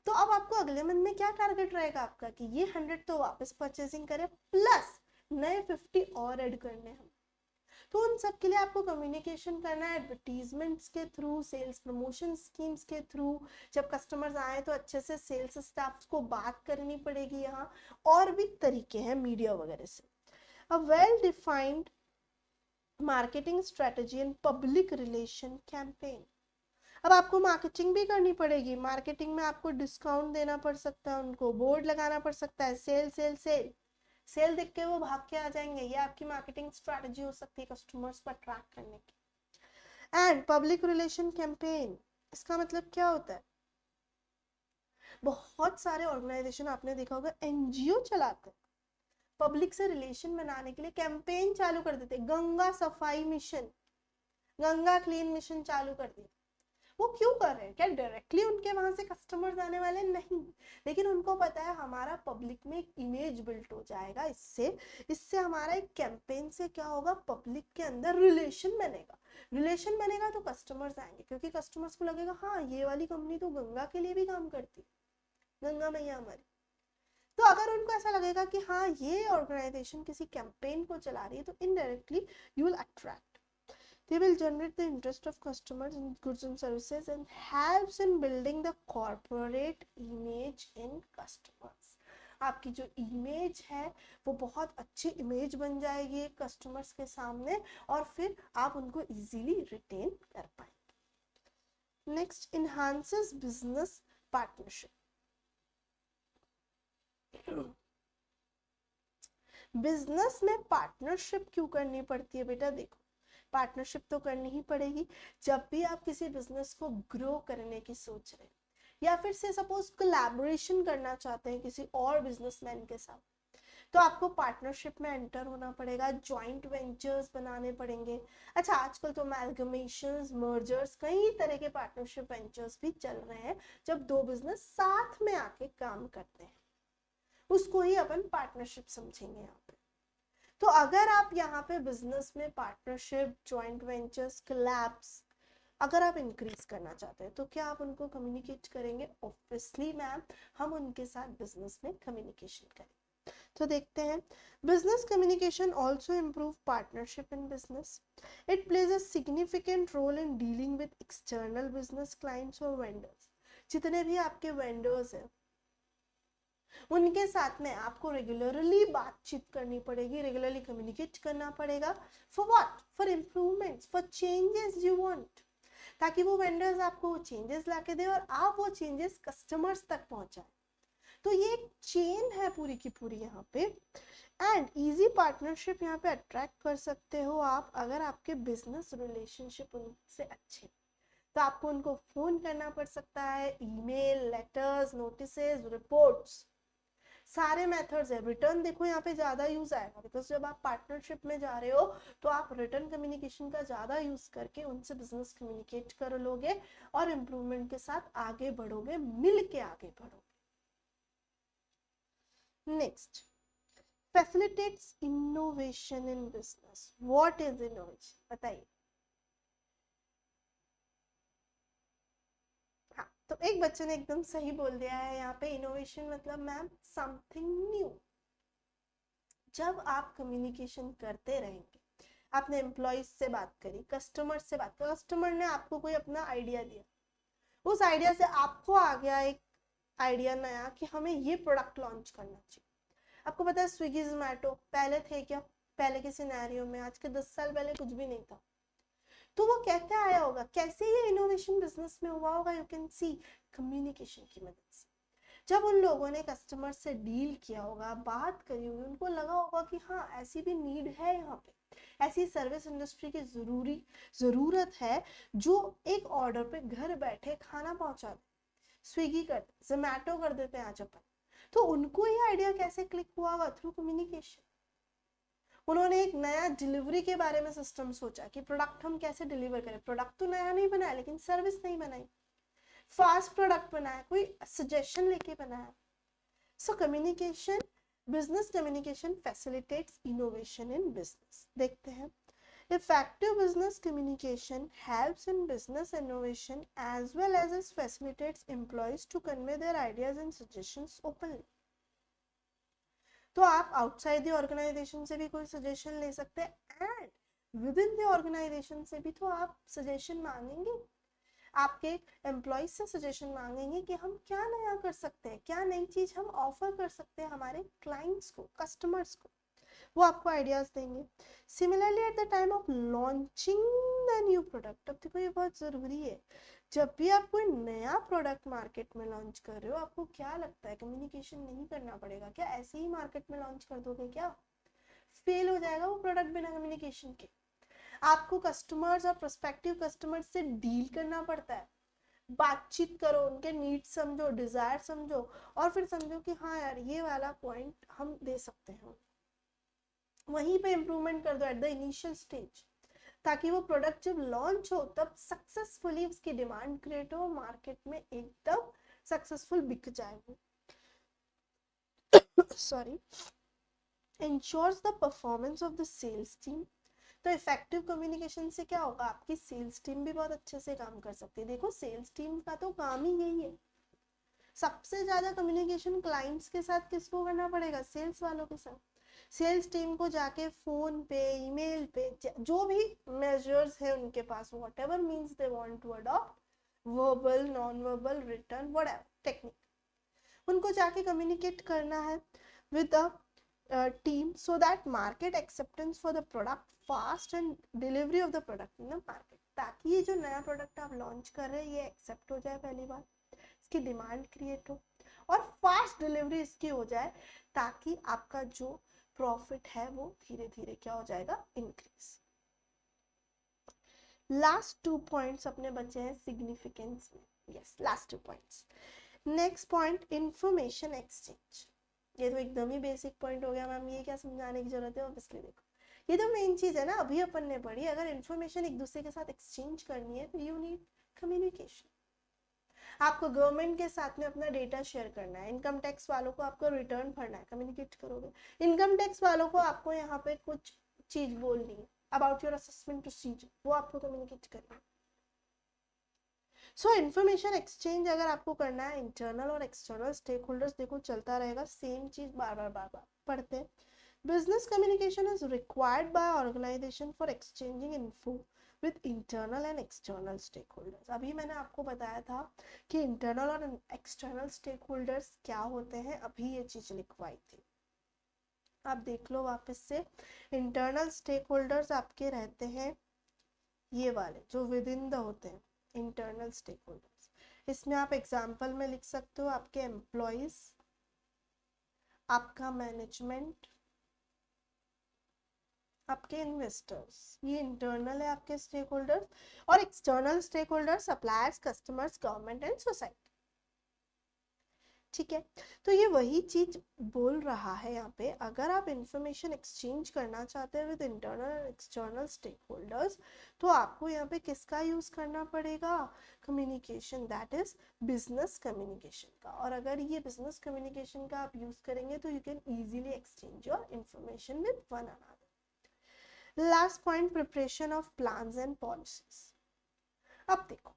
तो अब आपको अगले मंथ में क्या टारगेट रहेगा आपका कि ये 100 तो वापस परचेसिंग करें, प्लस नए 50 और ऐड करने हम. तो उन सब के लिए आपको कम्युनिकेशन करना है एडवर्टीजमेंट्स के थ्रू, सेल्स प्रमोशन स्कीम्स के थ्रू। जब कस्टमर्स आए तो अच्छे से सेल्स स्टाफ को बात करनी पड़ेगी। यहाँ और भी तरीके हैं मीडिया वगैरह से। A well defined marketing strategy and public relation campaign. अब आपको मार्केटिंग भी करनी पड़ेगी। मार्केटिंग में आपको डिस्काउंट देना पड़ सकता है, उनको बोर्ड लगाना पड़ सकता है, सेल सेल सेल सेल देख के वो भाग के आ जाएंगे। ये आपकी मार्केटिंग स्ट्रेटजी हो सकती है कस्टमर्स को अट्रैक्ट करने की। एंड पब्लिक रिलेशन कैंपेन, इसका मतलब क्या होता है? बहुत सारे ऑर्गेनाइजेशन आपने देखा होगा एनजीओ चलाते हैं, पब्लिक से रिलेशन बनाने के लिए कैंपेन चालू कर देते। गंगा सफाई मिशन, गंगा क्लीन मिशन चालू कर दिया। वो क्यों कर रहे हैं? क्या डायरेक्टली उनके वहां से कस्टमर्स आने वाले? नहीं, लेकिन उनको पता है हमारा पब्लिक में एक इमेज बिल्ट हो जाएगा इससे हमारा एक कैंपेन से क्या होगा, पब्लिक के अंदर रिलेशन बनेगा। रिलेशन बनेगा तो कस्टमर्स आएंगे, क्योंकि कस्टमर्स को लगेगा हाँ ये वाली कंपनी तो गंगा के लिए भी काम करती है, गंगा मैया हमारी। तो अगर उनको ऐसा लगेगा कि हाँ ये ऑर्गेनाइजेशन किसी कैंपेन को चला रही है, तो indirectly you will attract, they will generate the interest of customers in goods and services and helps in building the corporate image in customers। आपकी जो इमेज है वो बहुत अच्छी इमेज बन जाएगी कस्टमर्स के सामने, और फिर आप उनको इजीली रिटेन कर पाएंगे। Next, enhances business partnership। Business में पार्टनरशिप क्यों करनी पड़ती है बेटा? देखो, पार्टनरशिप तो करनी ही पड़ेगी जब भी आप किसी बिजनेस को ग्रो करने की सोच रहे हैं, या फिर से सपोज कोलैबोरेशन करना चाहते हैं किसी और बिजनेसमैन के साथ, तो आपको पार्टनरशिप में एंटर होना पड़ेगा, जॉइंट वेंचर्स बनाने पड़ेंगे। अच्छा, आजकल तो अमेलगमेशंस, मर्जर्स, कई तरह के पार्टनरशिप वेंचर्स भी चल रहे हैं, जब दो बिजनेस साथ में आके काम करते हैं, उसको ही अपन पार्टनरशिप समझेंगे यहाँ पे। तो अगर आप यहाँ पे बिजनेस में पार्टनरशिप, जॉइंट वेंचर्स, कोलैब्स अगर आप इंक्रीज करना चाहते हैं, तो क्या आप उनको कम्युनिकेट करेंगे? ऑब्वियसली मैम, हम उनके साथ बिजनेस में कम्युनिकेशन करेंगे। तो देखते हैं, business communication also improve partnership in business. It plays a significant role in dealing with external business clients और वेंडर्स। जितने भी आपके वेंडर्स हैं उनके साथ में आपको रेगुलरली बातचीत करनी पड़ेगी, रेगुलरली कम्युनिकेट करना पड़ेगा। For what? For improvements, for changes you want, ताकि वो वेंडर्स आपको चेंजेस लाके दे और आप वो चेंजेस कस्टमर्स तक पहुंचाए। तो ये एक चेन है पूरी की पूरी यहाँ पे। एंड इजी पार्टनरशिप यहाँ पे अट्रैक्ट कर सकते हो आप अगर आपके बिजनेस रिलेशनशिप उनसे अच्छे, तो आपको उनको फोन करना पड़ सकता है, ईमेल, लेटर्स, नोटिसेस, रिपोर्ट्स, सारे मेथड्स है। रिटर्न देखो यहाँ पे ज्यादा यूज आएगा, बिकॉज जब आप पार्टनरशिप में जा रहे हो तो आप रिटर्न कम्युनिकेशन का ज्यादा यूज करके उनसे बिजनेस कम्युनिकेट कर लोगे और इम्प्रूवमेंट के साथ आगे बढ़ोगे, मिल के आगे बढ़ोगे। Next, facilitates innovation in business. What is innovation? बताइए। हाँ, तो एक बच्चे ने एकदम सही बोल दिया है यहाँ पे, इनोवेशन मतलब मैम समथिंग न्यू। जब आप कम्युनिकेशन करते रहेंगे, आपने एम्प्लॉयज से बात करी, कस्टमर से बात करी, कस्टमर ने आपको कोई अपना आइडिया दिया, उस आइडिया से आपको आ गया एक आइडिया नया कि हमें ये प्रोडक्ट लॉन्च करना चाहिए। आपको पता है स्विगी जोमेटो पहले थे क्या? पहले के सिनेरियो में, आज के 10 साल पहले कुछ भी नहीं था। तो वो कैसे आया होगा, कैसे ये इनोवेशन बिजनेस में हुआ होगा? यू कैन सी, कम्युनिकेशन की मदद से। जब उन लोगों ने कस्टमर से डील किया होगा, बात करी होगी, उनको लगा होगा कि हाँ ऐसी भी नीड है यहाँ पे, ऐसी सर्विस इंडस्ट्री की जरूरत है जो एक ऑर्डर पे घर बैठे खाना पहुंचा दे। स्विगी कर, जोमैटो कर देते हैं आज अपन। तो उनको ये आइडिया कैसे क्लिक हुआ होगा? Through communication. उन्होंने एक नया डिलीवरी के बारे में सिस्टम सोचा कि प्रोडक्ट हम कैसे डिलीवर करें। प्रोडक्ट तो नया नहीं बनाया, लेकिन सर्विस नहीं बनाई, फास्ट प्रोडक्ट बनाया, कोई सजेशन लेके बनाया। So communication, business communication facilitates innovation in business. देखते हैं, effective business communication helps in business innovation as well as it facilitates employees to convey their ideas and suggestions openly। तो आप outside the organization से भी कोई suggestion ले सकते हैं, and within the organization से भी तो आप सजेशन मांगेंगे, आपके एम्प्लॉयज से सजेशन मांगेंगे कि हम क्या नया कर सकते हैं, क्या नई चीज हम ऑफर कर सकते हैं हमारे क्लाइंट्स को, कस्टमर्स को, वो आपको आइडियाज देंगे। Similarly at the time of launching the new product, अब देखो ये बहुत जरूरी है, जब भी आप कोई नया प्रोडक्ट मार्केट में लॉन्च कर रहे हो, आपको क्या लगता है कम्युनिकेशन नहीं करना पड़ेगा क्या? ऐसे ही मार्केट में लॉन्च कर दोगे क्या? फेल हो जाएगा वो प्रोडक्ट बिना कम्युनिकेशन के। आपको कस्टमर्स और प्रोस्पेक्टिव कस्टमर्स से डील करना पड़ता है, बातचीत करो, उनके नीड्स समझो, डिजायर समझो, और फिर समझो कि हाँ यार ये वाला पॉइंट हम दे सकते हैं, वहीं पे इम्प्रूवमेंट कर दो एट द इनिशियल स्टेज, ताकि वो प्रोडक्ट जब लॉन्च हो तब सक्सेसफुली उसकी डिमांड क्रिएट हो, मार्केट में एकदम सक्सेसफुल बिक जाए वो। Sorry, ensures the performance of the sales team. तो इफेक्टिव कम्युनिकेशन से क्या होगा, आपकी सेल्स टीम भी बहुत अच्छे से काम कर सकती है। देखो सेल्स टीम का तो काम ही यही है, सबसे ज्यादा कम्युनिकेशन क्लाइंट्स के साथ किसको करना पड़ेगा? सेल्स वालों के साथ। सेल्स टीम को जाके फोन पे, ईमेल पे, जो भी मेजर्स है उनके पास, whatever means they want to adopt, verbal, non verbal, return, whatever technique, उनको जाके कम्युनिकेट करना है with the team, so that market acceptance for the product fast and delivery of the product in the market, ताकि ये जो नया product आप launch कर रहे हैं ये एक्सेप्ट हो जाए पहली बार, इसकी डिमांड क्रिएट हो, और फास्ट डिलीवरी इसकी हो जाए, ताकि आपका जो प्रॉफिट है वो धीरे धीरे क्या हो जाएगा, इंक्रीज। लास्ट 2 पॉइंट्स अपने बचे हैं सिग्निफिकेंस में, yes last 2 points. Next point, information exchange. ये तो एकदम ही बेसिक पॉइंट हो गया मैम, ये क्या समझाने की जरूरत है? ऑब्वियसली देखो ये तो मेन चीज है ना, अभी अपन ने पढ़ी, अगर इंफॉर्मेशन एक दूसरे के साथ एक्सचेंज करनी है तो यू नीड कम्युनिकेशन। आपको गवर्नमेंट के साथ में अपना डेटा शेयर करना है, इनकम टैक्स वालों को आपको रिटर्न भरना है, कम्युनिकेट करोगे। इनकम टैक्स वालों को आपको यहाँ पे कुछ चीज बोलनी है अबाउट योर असेसमेंट प्रोसीजर, वो आपको कम्युनिकेट करना है। सो इन्फॉर्मेशन एक्सचेंज अगर आपको करना है, इंटरनल और एक्सटर्नल स्टेक होल्डर्स, देखो चलता रहेगा सेम चीज, बार बार पढ़ते हैं। Business communication is required by organization for exchanging info with internal and external stakeholders. अभी मैंने आपको बताया था कि इंटरनल और एक्सटर्नल स्टेक होल्डर्स क्या होते हैं, अभी ये चीज लिखवाई थी, आप देख लो वापस से। इंटरनल स्टेक होल्डर्स आपके रहते हैं ये वाले जो विद इन द होते हैं, इंटरनल स्टेक होल्डर्स। इसमें आप एग्जाम्पल में लिख सकते हो आपके एम्प्लॉयज, आपका मैनेजमेंट, आपके इन्वेस्टर्स, ये इंटरनल है आपके स्टेक होल्डर्स। और external stakeholders suppliers, customers, government and society. ठीक है, तो ये वही चीज बोल रहा है यहाँ पे, अगर आप इंफॉर्मेशन एक्सचेंज करना चाहते हैं विद इंटरनल और एक्सटर्नल स्टेक होल्डर्स, तो आपको यहाँ पे किसका यूज करना पड़ेगा? Communication, that is business communication का। और अगर ये बिजनेस कम्युनिकेशन का आप यूज करेंगे तो you can easily exchange your information with one another. Last point, preparation of plans and policies. अब देखो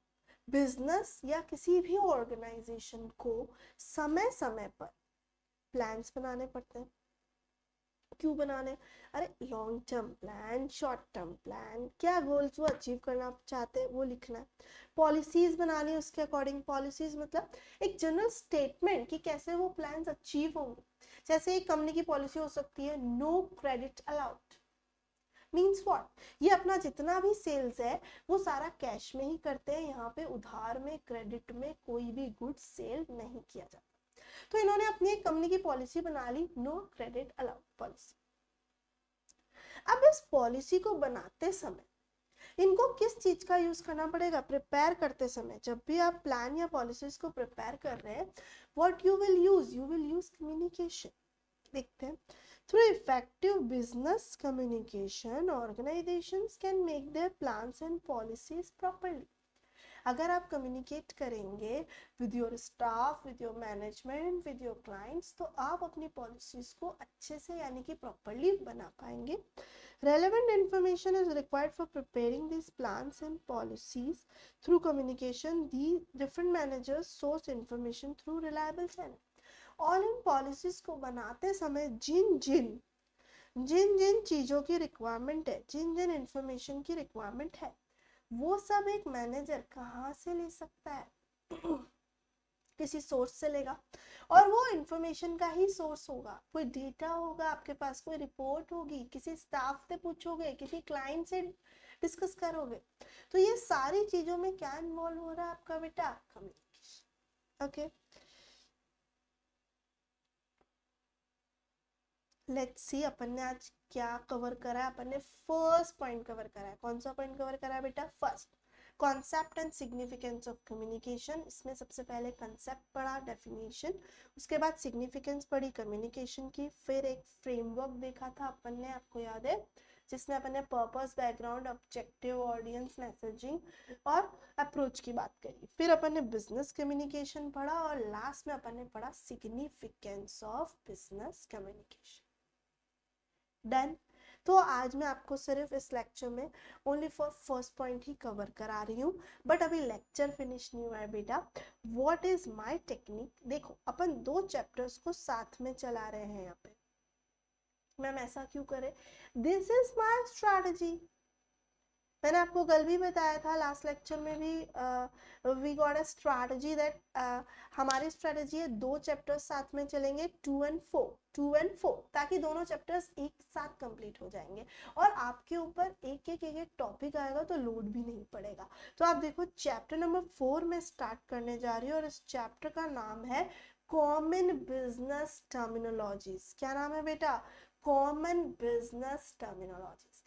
बिजनेस या किसी भी ऑर्गेनाइजेशन को समय समय पर प्लान्स बनाने पड़ते हैं। क्यों बनाने? अरे long term plan, short term plan, क्या गोल्स वो अचीव करना चाहते हैं वो लिखना है। पॉलिसीज बनानी है, उसके अकॉर्डिंग पॉलिसीज मतलब एक जनरल स्टेटमेंट कि कैसे वो प्लान्स अचीव होंगे। जैसे एक कंपनी की पॉलिसी हो सकती है no credit allowed, means what, ये अपना जितना भी सेल्स है वो सारा कैश में ही करते हैं, यहाँ पे उधार में, क्रेडिट में कोई भी गुड्स सेल नहीं किया जाता। तो इन्होंने अपनी एक कंपनी की पॉलिसी बना ली, नो क्रेडिट अलाउड पॉलिसी। अब इस पॉलिसी को बनाते समय इनको किस चीज का यूज करना पड़ेगा? प्रिपेयर करते समय, जब भी आप प्लान या पॉलिसीज को प्रिपेयर कर रहे हैं, what you will use communication. देखते हैं, through effective business communication organizations can make their plans and policies properly। अगर आप कम्युनिकेट करेंगे with your staff, with your management, with your clients, तो आप अपनी पॉलिसीज को अच्छे से यानी कि प्रॉपरली बना पाएंगे। Relevant information is required for preparing these plans and policies. Through communication, the different managers source information through reliable channel। All in policies को बनाते समय जिन जिन जिन जिन चीजों की रिक्वायरमेंट है, जिन जिन इंफॉर्मेशन की रिक्वायरमेंट है, वो सब एक मैनेजर कहाँ से ले सकता है? किसी सोर्स से लेगा, और वो इंफॉर्मेशन का ही सोर्स होगा, कोई डेटा होगा आपके पास, कोई रिपोर्ट होगी, किसी स्टाफ से पूछोगे, किसी क्लाइंट से डिस्कस करोगे। तो ये सारी चीजों में क्या इन्वॉल्व हो रहा है आपका बेटा? कम्युनिकेशन। ओके, लेट्स सी अपन ने आज क्या कवर करा है। अपन ने फर्स्ट पॉइंट कवर करा है। कौन सा पॉइंट कवर करा है बेटा? First, concept and significance of communication. इसमें सबसे पहले कंसेप्ट पढ़ा, डेफिनेशन, उसके बाद सिग्निफिकेंस पढ़ी कम्युनिकेशन की, फिर एक फ्रेमवर्क देखा था अपन ने, आपको याद है, जिसमें अपन ने purpose, background, objective, audience, messaging और अप्रोच की बात करी। फिर अपन ने बिजनेस कम्युनिकेशन पढ़ा और लास्ट में अपन ने पढ़ा significance of business communication. Done. तो आज मैं आपको सिर्फ इस लेक्चर में only for first point he cover करा रही हूँ, बट अभी लेक्चर फिनिश नहीं हुआ है बेटा। What is my technique? देखो, अपन 2 चैप्टर्स को साथ में चला रहे हैं यहाँ पे। मैम ऐसा क्यों करे? This is my strategy. मैंने आपको कल भी बताया था, लास्ट लेक्चर में भी, we got a strategy that, हमारी स्ट्रैटेजी है 2 चैप्टर्स साथ में चलेंगे, 2 and 4, ताकि दोनों चैप्टर्स एक साथ कंप्लीट हो जाएंगे और आपके ऊपर एक एक टॉपिक आएगा तो लोड भी नहीं पड़ेगा। तो आप देखो, चैप्टर नंबर 4 में स्टार्ट करने जा रही हूँ और इस चैप्टर का नाम है कॉमन बिजनेस टर्मिनोलॉजीज। क्या नाम है बेटा? Common business terminologies.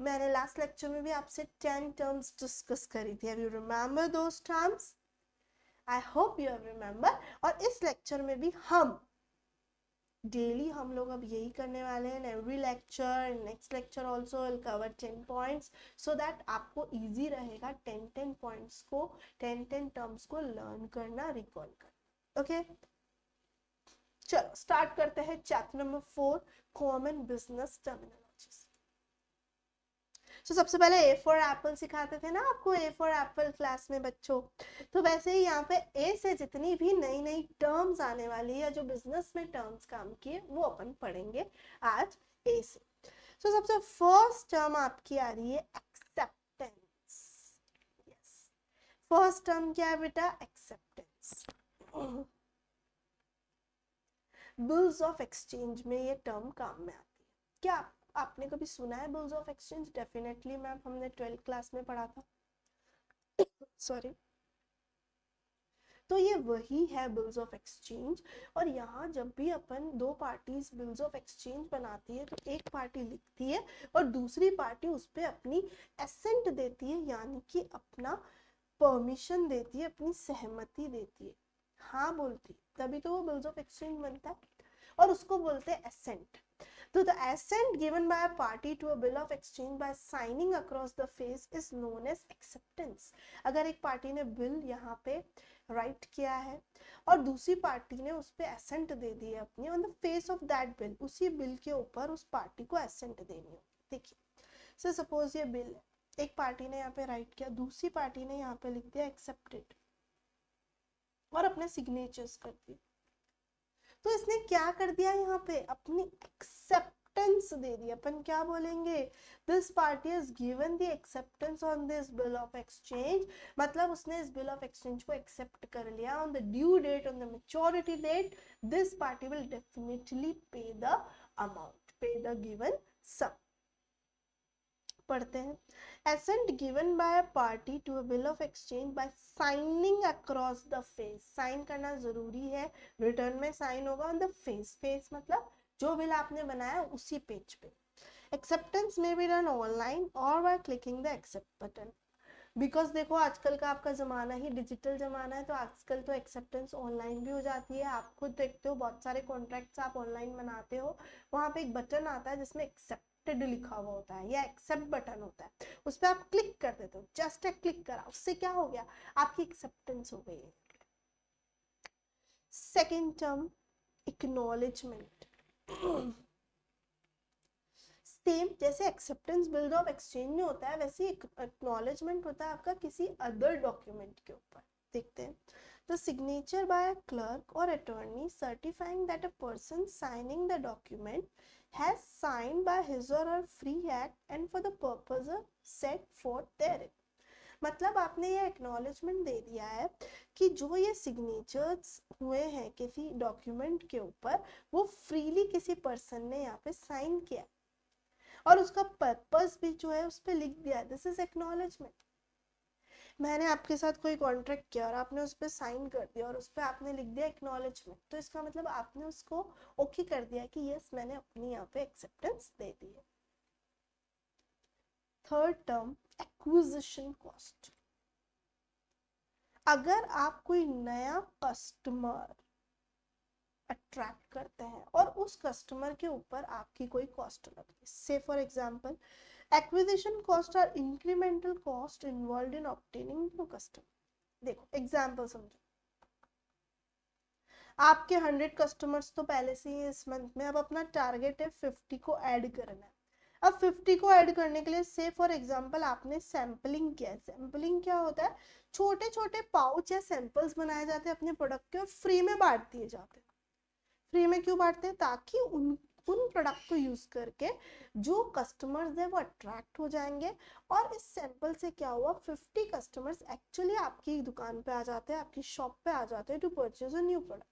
मैंने लास्ट लेक्चर में भी आपसे 10 टर्म्स डिस्कस करी थी। Have you remember those terms? I hope you have remember. और इस लेक्चर में भी हम डेली हम लोग अब यही करने वाले हैं। Every lecture, next lecture also will cover 10 points, so that आपको इजी रहेगा 10 पॉइंट्स को, 10 टर्म्स को लर्न करना, रिकॉल करना। ओके, चलो स्टार्ट करते हैं chapter number 4, common business terminologies. तो सबसे पहले ए फॉर एप्पल सिखाते थे ना आपको, ए फॉर एप्पल क्लास में बच्चों। तो वैसे ही यहाँ पे ए से जितनी भी नई नई टर्म्स आने वाली है, जो बिजनेस में टर्म्स काम किए, वो अपन पढ़ेंगे आज ए से। तो सबसे फर्स्ट टर्म आपकी आ रही है एक्सेप्टेंस। यस, फर्स्ट टर्म क्या है बेटा? एक्सेप्टेंस। बिल्स ऑफ एक्सचेंज में ये टर्म काम में आती है। क्या आपने कभी सुना है bills of exchange? Definitely ma'am, हमने 12th क्लास में पढ़ा था। सॉरी। तो ये वही है बिल्स ऑफ एक्सचेंज। और यहाँ जब भी अपन 2 पार्टीज बिल्स ऑफ एक्सचेंज बनाती है, तो एक पार्टी लिखती है और दूसरी पार्टी उस पर अपनी एसेंट देती है, यानी कि अपना परमिशन देती है, अपनी सहमति देती है, हाँ बोलती, तभी तो वो बिल्स ऑफ एक्सचेंज बनता है और उसको बोलते हैं accent. So the assent given by a party to a bill of exchange by signing across the face is known as acceptance. अगर एक पार्टी ने बिल यहाँ पे राइट किया है और दूसरी पार्टी ने उस पे एसेंट दे दी है अपनी, on the face of that bill, उसी बिल के ऊपर उस पार्टी को एसेंट देनी होगी। देखिए, सो सपोज ये बिल एक पार्टी ने यहाँ पे राइट किया, दूसरी पार्टी ने यहाँ पे लिख दिया एक्सेप्टेड और अपने सिग्नेचर्स कर दिए। तो इसने क्या कर दिया? यहाँ पे अपनी एक्सेप्टेंस दे दी। अपन क्या बोलेंगे? This party has given the acceptance on this bill of exchange. मतलब उसने इस बिल ऑफ एक्सचेंज को एक्सेप्ट कर लिया। On the due date, on the maturity date, this party will definitely pay the amount, pay the given sum. पढ़ते हैं, assent given by a party to a bill of exchange by signing across the face। Sign करना जरूरी है, return में sign होगा on the face. Face मतलब जो bill आपने बनाया उसी पेज पे। एक्सेप्टेंस में बी डन ऑनलाइन और by clicking the accept button. Because देखो, आजकल का आपका जमाना ही डिजिटल जमाना है, तो आजकल तो एक्सेप्टेंस ऑनलाइन भी हो जाती है। आप खुद देखते हो, बहुत सारे कॉन्ट्रैक्ट्स आप ऑनलाइन बनाते हो, वहां पे एक बटन आता है जिसमें एक्सेप्टेड लिखा हुआ होता है या एक्सेप्ट बटन होता है, उस पर आप क्लिक कर देते हो। जस्ट क्लिक करा, उससे क्या हो गया? आपकी एक्सेप्टेंस हो गई है। Second term, acknowledgement. सेम जैसे एक्सेप्टेंस बिल ऑफ एक्सचेंज में होता है, वैसे एक्नॉलेजमेंट होता है आपका किसी अदर डॉक्यूमेंट के ऊपर। देखते हैं। The signature by a clerk or attorney certifying that a person signing the document has signed by his or her free act and for the purpose set for there. मतलब आपने ये acknowledgement दे दिया है कि जो ये सिग्नेचर्स हुए हैं किसी डॉक्यूमेंट के ऊपर, वो फ्रीली किसी पर्सन ने यहाँ पे साइन किया और उसका पर्पस भी जो है उस पर लिख दिया। This is acknowledgement. मैंने आपके साथ कोई कॉन्ट्रैक्ट किया और आपने उस पर साइन कर दिया और उस पर आपने लिख दिया एक्नॉलेजमेंट, तो इसका मतलब आपने उसको ओके कर दिया कि यस मैंने अपनी यहाँ पे एक्सेप्टेंस दे दी है। Third term acquisition cost. अगर आप कोई नया कस्टमर अट्रैक्ट करते हैं और उस कस्टमर के ऊपर आपकी कोई कॉस्ट लगती है, say for example acquisition cost are incremental cost involved in obtaining new customer. देखो एग्जांपल समझो, आपके 100 कस्टमर्स तो पहले से ही इस मंथ में, अब अपना टारगेट है 50 को ऐड करना है। अब 50 को ऐड करने के लिए से फॉर एग्जांपल आपने सैम्पलिंग किया है। सैम्पलिंग क्या होता है, छोटे छोटे पाउच या सैंपल्स बनाए जाते हैं अपने प्रोडक्ट के और फ्री में बांट दिए जाते हैं। फ्री में क्यों बांटते हैं, ताकि उन प्रोडक्ट को यूज करके जो कस्टमर्स है वो अट्रैक्ट हो जाएंगे। और इस सैंपल से क्या हुआ, 50 कस्टमर्स एक्चुअली आपकी दुकान पे आ जाते हैं, आपकी शॉप पे आ जाते हैं to purchase a new product.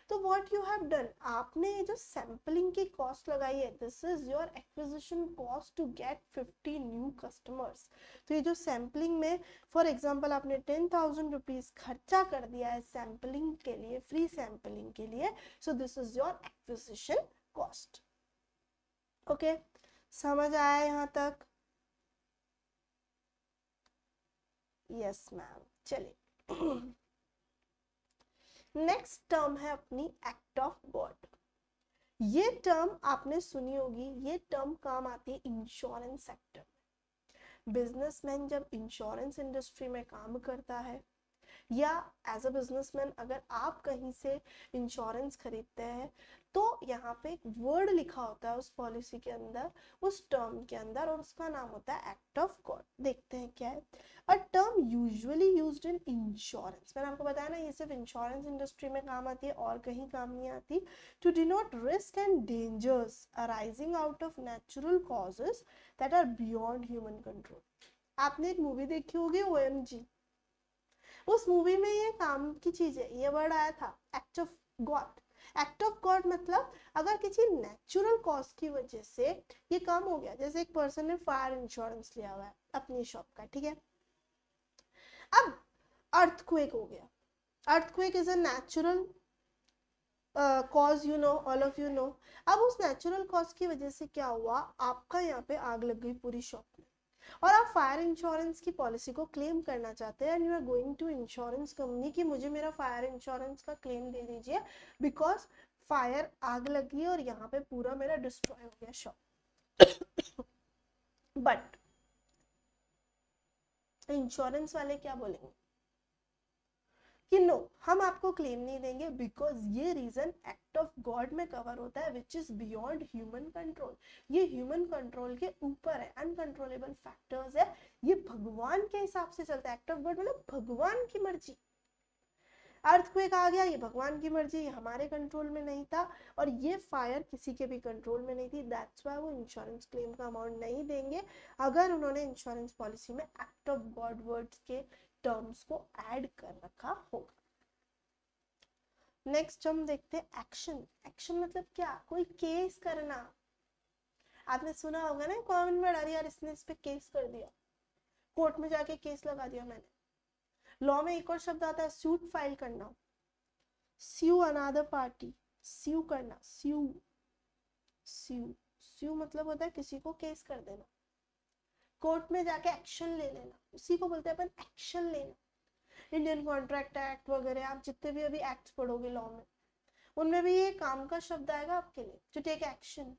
तो व्हाट यू हैव डन, आपने ये जो सैम्पलिंग की कॉस्ट लगाई है, this is your acquisition cost to get 50 new customers. तो ये जो सैम्पलिंग में फॉर एग्जांपल आपने 10,000 रुपीज खर्चा कर दिया है सैम्पलिंग के लिए, फ्री सैम्पलिंग के लिए, सो this is your acquisition cost. Okay, समझ आया यहाँ तक? Yes ma'am. चलिए नेक्स्ट टर्म है अपनी एक्ट ऑफ गॉड। ये टर्म आपने सुनी होगी, ये टर्म काम आती है इंश्योरेंस सेक्टर में। बिजनेसमैन जब इंश्योरेंस इंडस्ट्री में काम करता है या एज अ बिजनेसमैन अगर आप कहीं से इंश्योरेंस खरीदते हैं, तो यहाँ पे एक वर्ड लिखा होता है उस पॉलिसी के अंदर, उस टर्म के अंदर, और उसका नाम होता है एक्ट ऑफ गॉड। देखते हैं क्या है। A term usually used in insurance, मैंने आपको बताया ना ये सिर्फ इंश्योरेंस इंडस्ट्री में काम आती है और कहीं काम नहीं आती। To denote risk and dangers arising out of natural causes that are beyond human control. आपने एक मूवी देखी होगी OMG, उस मूवी में ये काम की चीज है, ये वर्ड आया था act of God. Act of God मतलब अगर किसी नेचुरल कॉज की वजह से ये काम हो गया, जैसे एक पर्सन ने फायर इंश्योरेंस लिया हुआ है अपनी शॉप का, ठीक है। अब अर्थक्वेक हो गया, earthquake is a natural cause, you know, all of you know. अब उस नेचुरल कॉज की वजह से क्या हुआ, आपका यहाँ पे आग लग गई पूरी शॉप में, और आप फायर इंश्योरेंस की पॉलिसी को क्लेम करना चाहते हैं and you are going to insurance company कि मुझे मेरा फायर इंश्योरेंस का क्लेम दे दीजिए बिकॉज फायर आग लगी और यहाँ पे पूरा मेरा डिस्ट्रॉय हो गया शॉप। बट इंश्योरेंस वाले क्या बोलेंगे कि नो, हम आपको क्लेम नहीं देंगे बिकॉज ये रीजन एक्ट ऑफ गॉड में कवर होता है which is beyond human control. ये ह्यूमन कंट्रोल के ऊपर है, अनकंट्रोलेबल फैक्टर्स है, ये भगवान के हिसाब से चलता है। एक्ट ऑफ गॉड मतलब भगवान की मर्जी। अर्थक्वेक आ गया, ये भगवान की मर्जी, ये हमारे कंट्रोल में नहीं था, और ये फायर किसी के भी कंट्रोल में नहीं थी। दैट्स व्हाई वो इंश्योरेंस क्लेम का अमाउंट नहीं देंगे अगर उन्होंने इंश्योरेंस पॉलिसी में एक्ट ऑफ गॉड वर्ड्स के टर्म्स को ऐड कर रखा होगा। नेक्स्ट हम देखते हैं एक्शन। एक्शन मतलब क्या, कोई केस करना। आपने सुना होगा ना कॉमन वर्ड, अरे यार इसने इस पे केस कर दिया, कोर्ट में जाके केस लगा दिया मैंने। लॉ में एक और शब्द आता है सूट फाइल करना, स्यू अनदर पार्टी, स्यू करना, स्यू स्यू स्यू मतलब होता है किसी को केस कर देना, कोर्ट में जाके एक्शन ले लेना, उसी को बोलते हैं अपन एक्शन लेना। इंडियन कॉन्ट्रैक्ट एक्ट वगैरह आप जितने भी अभी एक्ट्स पढ़ोगे लॉ में, उनमें भी ये काम का शब्द आएगा आपके लिए, टू टेक एक्शन।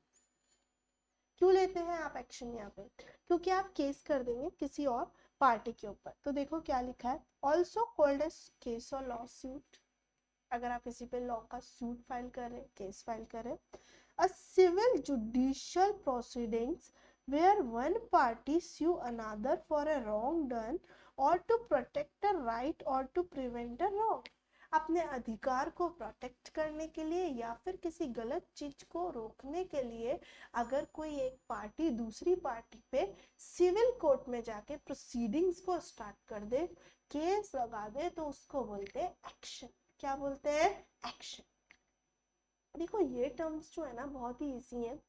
क्यों लेते हैं आप एक्शन यहाँ पे, क्योंकि आप केस कर देंगे किसी और पार्टी के ऊपर। तो देखो क्या लिखा है, ऑल्सो कॉल्ड एज केस और लॉ सूट। अगर आप किसी पे लॉ का सूट फाइल कर रहे, केस फाइल कर रहे, a civil judicial proceedings where one party sue another for a wrong done or to protect a right or to prevent a wrong. अपने अधिकार को प्रोटेक्ट करने के लिए या फिर किसी गलत चीज को रोकने के लिए अगर कोई एक पार्टी दूसरी पार्टी पे सिविल कोर्ट में जाके प्रोसीडिंग्स को स्टार्ट कर दे, केस लगा दे, तो उसको बोलते हैं एक्शन. क्या बोलते हैं? एक्शन. देखो ये टर्म्स जो है ना बहुत ही इजी है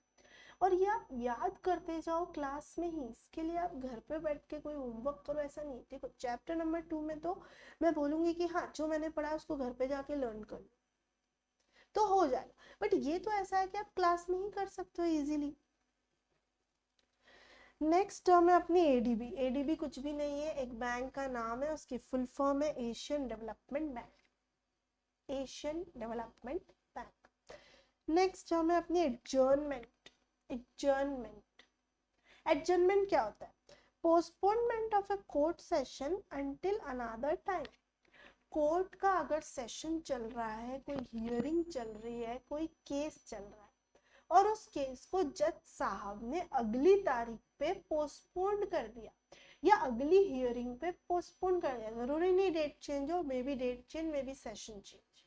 और ये आप याद करते जाओ क्लास में ही. इसके लिए आप घर पे बैठ के कोई होमवर्क करो ऐसा नहीं. देखो चैप्टर नंबर 2 में तो मैं बोलूंगी कि हाँ जो मैंने पढ़ा उसको घर पे जाके लर्न कर लो तो हो जाएगा, बट ये तो ऐसा है कि आप क्लास में ही कर सकते हो इजीली. नेक्स्ट टर्म है अपनी एडीबी. एडीबी कुछ भी नहीं है, एक बैंक का नाम है, उसकी फुल फॉर्म है Asian development bank. Asian development bank. Next term है अपनी एडजर्नमेंट. एडजर्नमेंट. एडजर्नमेंट क्या होता है? Postponement of a court session until another time. Court का अगर सेशन चल रहा है, कोई हियरिंग चल रही है, कोई केस चल रहा है और उस केस को जज साहब ने अगली तारीख पे पोस्टपोन कर दिया या अगली हियरिंग पे पोस्टपोन कर दिया, जरूरी नहीं डेट चेंज हो, maybe date change, maybe session change,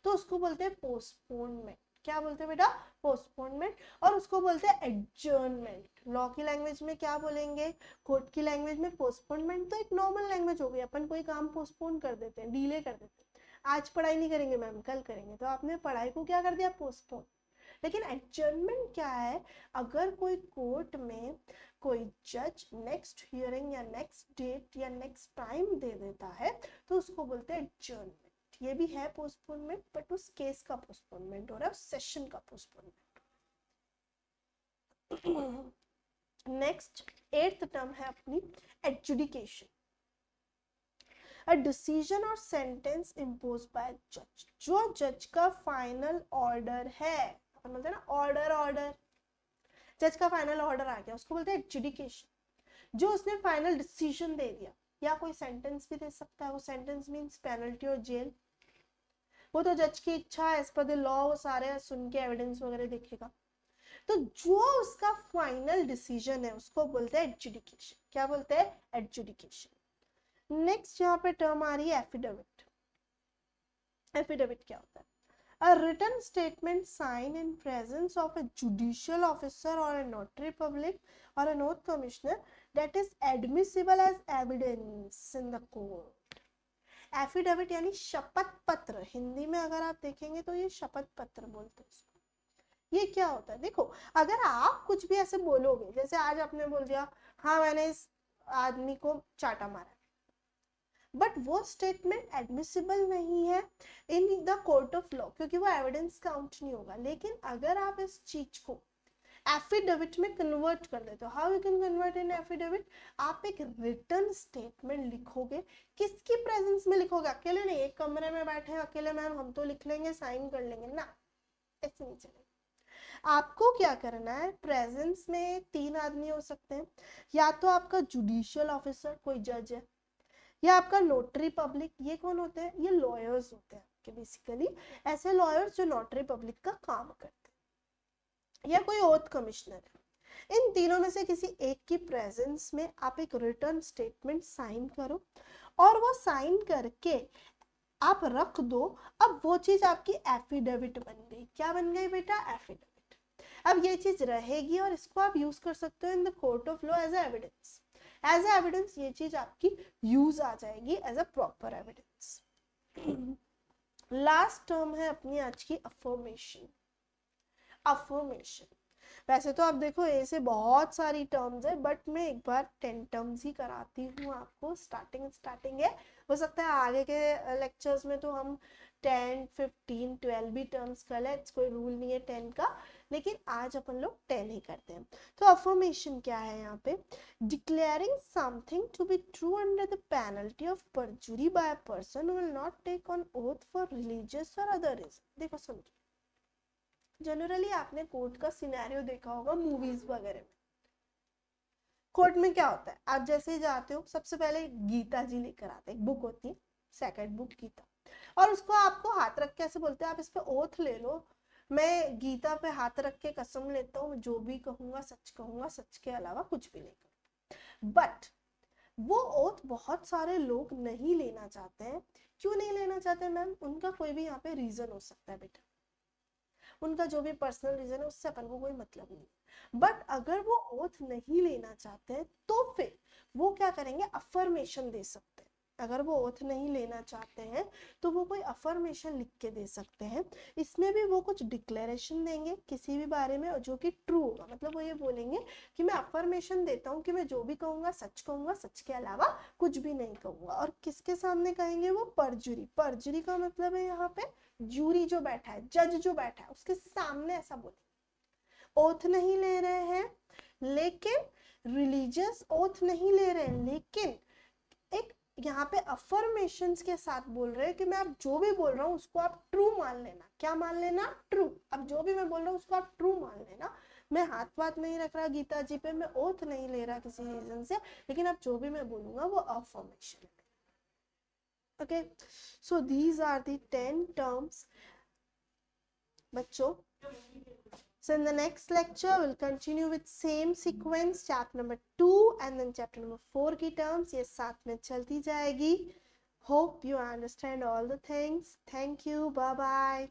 तो उसको बोलते हैं पोस्टपोनमेंट. क्या बोलते हैं बेटा? पोस्टपोनमेंट. और उसको बोलते हैं एडजर्नमेंट. लॉ की लैंग्वेज में क्या बोलेंगे? कोर्ट की लैंग्वेज में पोस्टपोनमेंट तो एक नॉर्मल लैंग्वेज हो गई, अपन कोई काम पोस्टपोन कर देते हैं, डिले कर देते हैं. आज पढ़ाई नहीं करेंगे मैम, कल करेंगे, तो आपने पढ़ाई को क्या कर दिया? पोस्टपोन. लेकिन एडजर्नमेंट क्या है? अगर कोई कोर्ट में कोई जज नेक्स्ट हियरिंग या नेक्स्ट डेट या नेक्स्ट टाइम दे देता है तो उसको बोलते हैं एडजर्नमेंट. ये भी है पोस्टपोनमेंट, बट उस केस का पोस्टपोनमेंट हो रहा है, उस सेशन का पोस्टपोनमेंट. नेक्स्ट 8th टर्म है अपनी एडजुडिकेशन. अ डिसीजन और सेंटेंस इम्पोज बाय जज. जो जज का फाइनल ऑर्डर है, अपन बोलते हैं ना ऑर्डर, ऑर्डर, जज का फाइनल ऑर्डर आ गया, उसको बोलते हैं एडजुडिकेशन. जो उसने फाइनल डिसीजन दे दिया, या कोई सेंटेंस भी दे सकता है. वो सेंटेंस मींस पेनल्टी और जेल. वो तो जज की इच्छा है, एज पर द लॉ वो सारे सुन के एविडेंस वगैरह देखेगा. तो जो उसका फाइनल डिसीजन है उसको बोलते हैं एडजुडिकेशन. क्या बोलते हैं? एडजुडिकेशन. नेक्स्ट यहाँ पे टर्म आ रही है एफिडेविट. एफिडेविट क्या होता है? A written statement signed in presence of a judicial officer or a notary public or an oath commissioner that is admissible as evidence in the court. Affidavit यानी शपथ पत्र. हिंदी में अगर आप देखेंगे तो ये शपथ पत्र बोलते हैं इसको. ये क्या होता है? देखो अगर आप कुछ भी ऐसे बोलोगे, जैसे आज आपने बोल दिया हाँ मैंने इस आदमी को चाटा मारा, बट वो स्टेटमेंट एडमिसिबल नहीं है इन द कोर्ट ऑफ लॉ क्योंकि वो एविडेंस काउंट नहीं होगा. लेकिन अगर आप इस चीज को एफिडेविट में कन्वर्ट कर देते हो, how you can convert in affidavit? आप एक रिटन स्टेटमेंट लिखोगे. किसकी प्रेजेंस में लिखोगे? अकेले नहीं, एक कमरे में बैठे अकेले मैम हम तो लिख लेंगे, साइन कर लेंगे ना, ऐसे नहीं चलेगा. आपको क्या करना है? प्रेजेंस में 3 आदमी हो सकते हैं, या तो आपका जुडिशियल ऑफिसर कोई जज है, या आपका नोटरी पब्लिक. ये कौन होते हैं? ये लॉयर्स होते हैं आपके बेसिकली, ऐसे लॉयर्स जो नोटरी पब्लिक का काम करते हैं, या कोई ओथ कमिश्नर है. इन तीनों में से किसी एक की प्रेजेंस में आप एक रिटर्न स्टेटमेंट साइन करो और वो साइन करके आप रख दो. अब वो चीज आपकी एफिडेविट बन गई. क्या बन गई बेटा? एफिडेविट. अब ये चीज रहेगी और इसको आप यूज कर सकते हो in the court of law as evidence. As evidence ये चीज आपकी यूज आ जाएगी as a proper evidence. Last term है अपनी आज की अफर्मेशन. अफर्मेशन. वैसे तो आप देखो ऐसे बहुत सारी टर्म्स है, बट मैं एक बार 10 टर्म्स ही कराती हूँ आपको. स्टार्टिंग है, हो सकता है आगे के लेक्चर्स में तो हम 10, 15, 12 भी टर्म्स कर ले, कोई रूल नहीं है 10 का, लेकिन आज अपन लोग 10 ही करते हैं. तो अफर्मेशन क्या है यहाँ पे? Declaring something to be true under the penalty of perjury by a person who will not take on oath for religious और अदर रीजन. देखो समझो, जनरली आपने कोर्ट का सिनेरियो देखा होगा मूवीज वगैरह में. कोर्ट में क्या होता है? आप जैसे ही जाते हो सबसे पहले गीता जी लेकर आते हैं, एक बुक होती है, सेकंड बुक गीता, और उसको आपको हाथ रख के ऐसे बोलते हैं आप इस पे ओथ ले लो मैं गीता पे हाथ रख के कसम लेता हूँ जो भी कहूंगा, सच के अलावा कुछ भी नहीं करूंगा। बट वो ओथ बहुत सारे लोग नहीं लेना चाहते हैं। क्यों नहीं लेना चाहते मैम? उनका कोई भी यहाँ पे रीजन हो सकता है बेटा, उनका जो भी पर्सनल रीजन है उससे अपन को कोई मतलब नहीं। बट अगर वो ओथ नहीं लेना चाहते हैं तो फिर वो क्या करेंगे, अफर्मेशन दे सकते हैं। अगर वो ओथ नहीं लेना चाहते हैं तो वो कोई अफर्मेशन लिख के दे सकते हैं। इसमें भी वो कुछ डिक्लेरेशन देंगे किसी भी बारे में जो कि ट्रू होगा। मतलब वो ये बोलेंगे कि मैं अफर्मेशन देता हूँ कि मैं जो भी कहूंगा, सच के अलावा कुछ भी नहीं कहूंगा। और किसके सामने कहेंगे? वो परजुरी। परजुरी का मतलब है यहाँ पे जूरी जो बैठा है, जज जो बैठा है, उसके सामने ऐसा बोले। ओथ नहीं ले रहे हैं, लेकिन रिलीजियस ओथ नहीं ले रहे हैं, लेकिन एक यहाँ पे अफर्मेशंस के साथ बोल रहे हैं कि मैं अब जो भी बोल रहा हूँ उसको आप ट्रू मान लेना। क्या मान लेना? ट्रू। अब जो भी मैं बोल रहा हूँ उसको आप ट्रू मान लेना। मैं हाथ वाथ नहीं रख रहा गीता जी पे, मैं ओथ नहीं ले रहा किसी रीजन से, लेकिन अब जो भी मैं बोलूंगा वो अफर्मेशन है। Okay, so these are the 10 terms, बच्चों. So in the next lecture, we'll continue with same sequence, chapter number 2 and then chapter number 4 की terms ये साथ में चलती जाएगी. Hope you understand all the things. Thank you. Bye bye.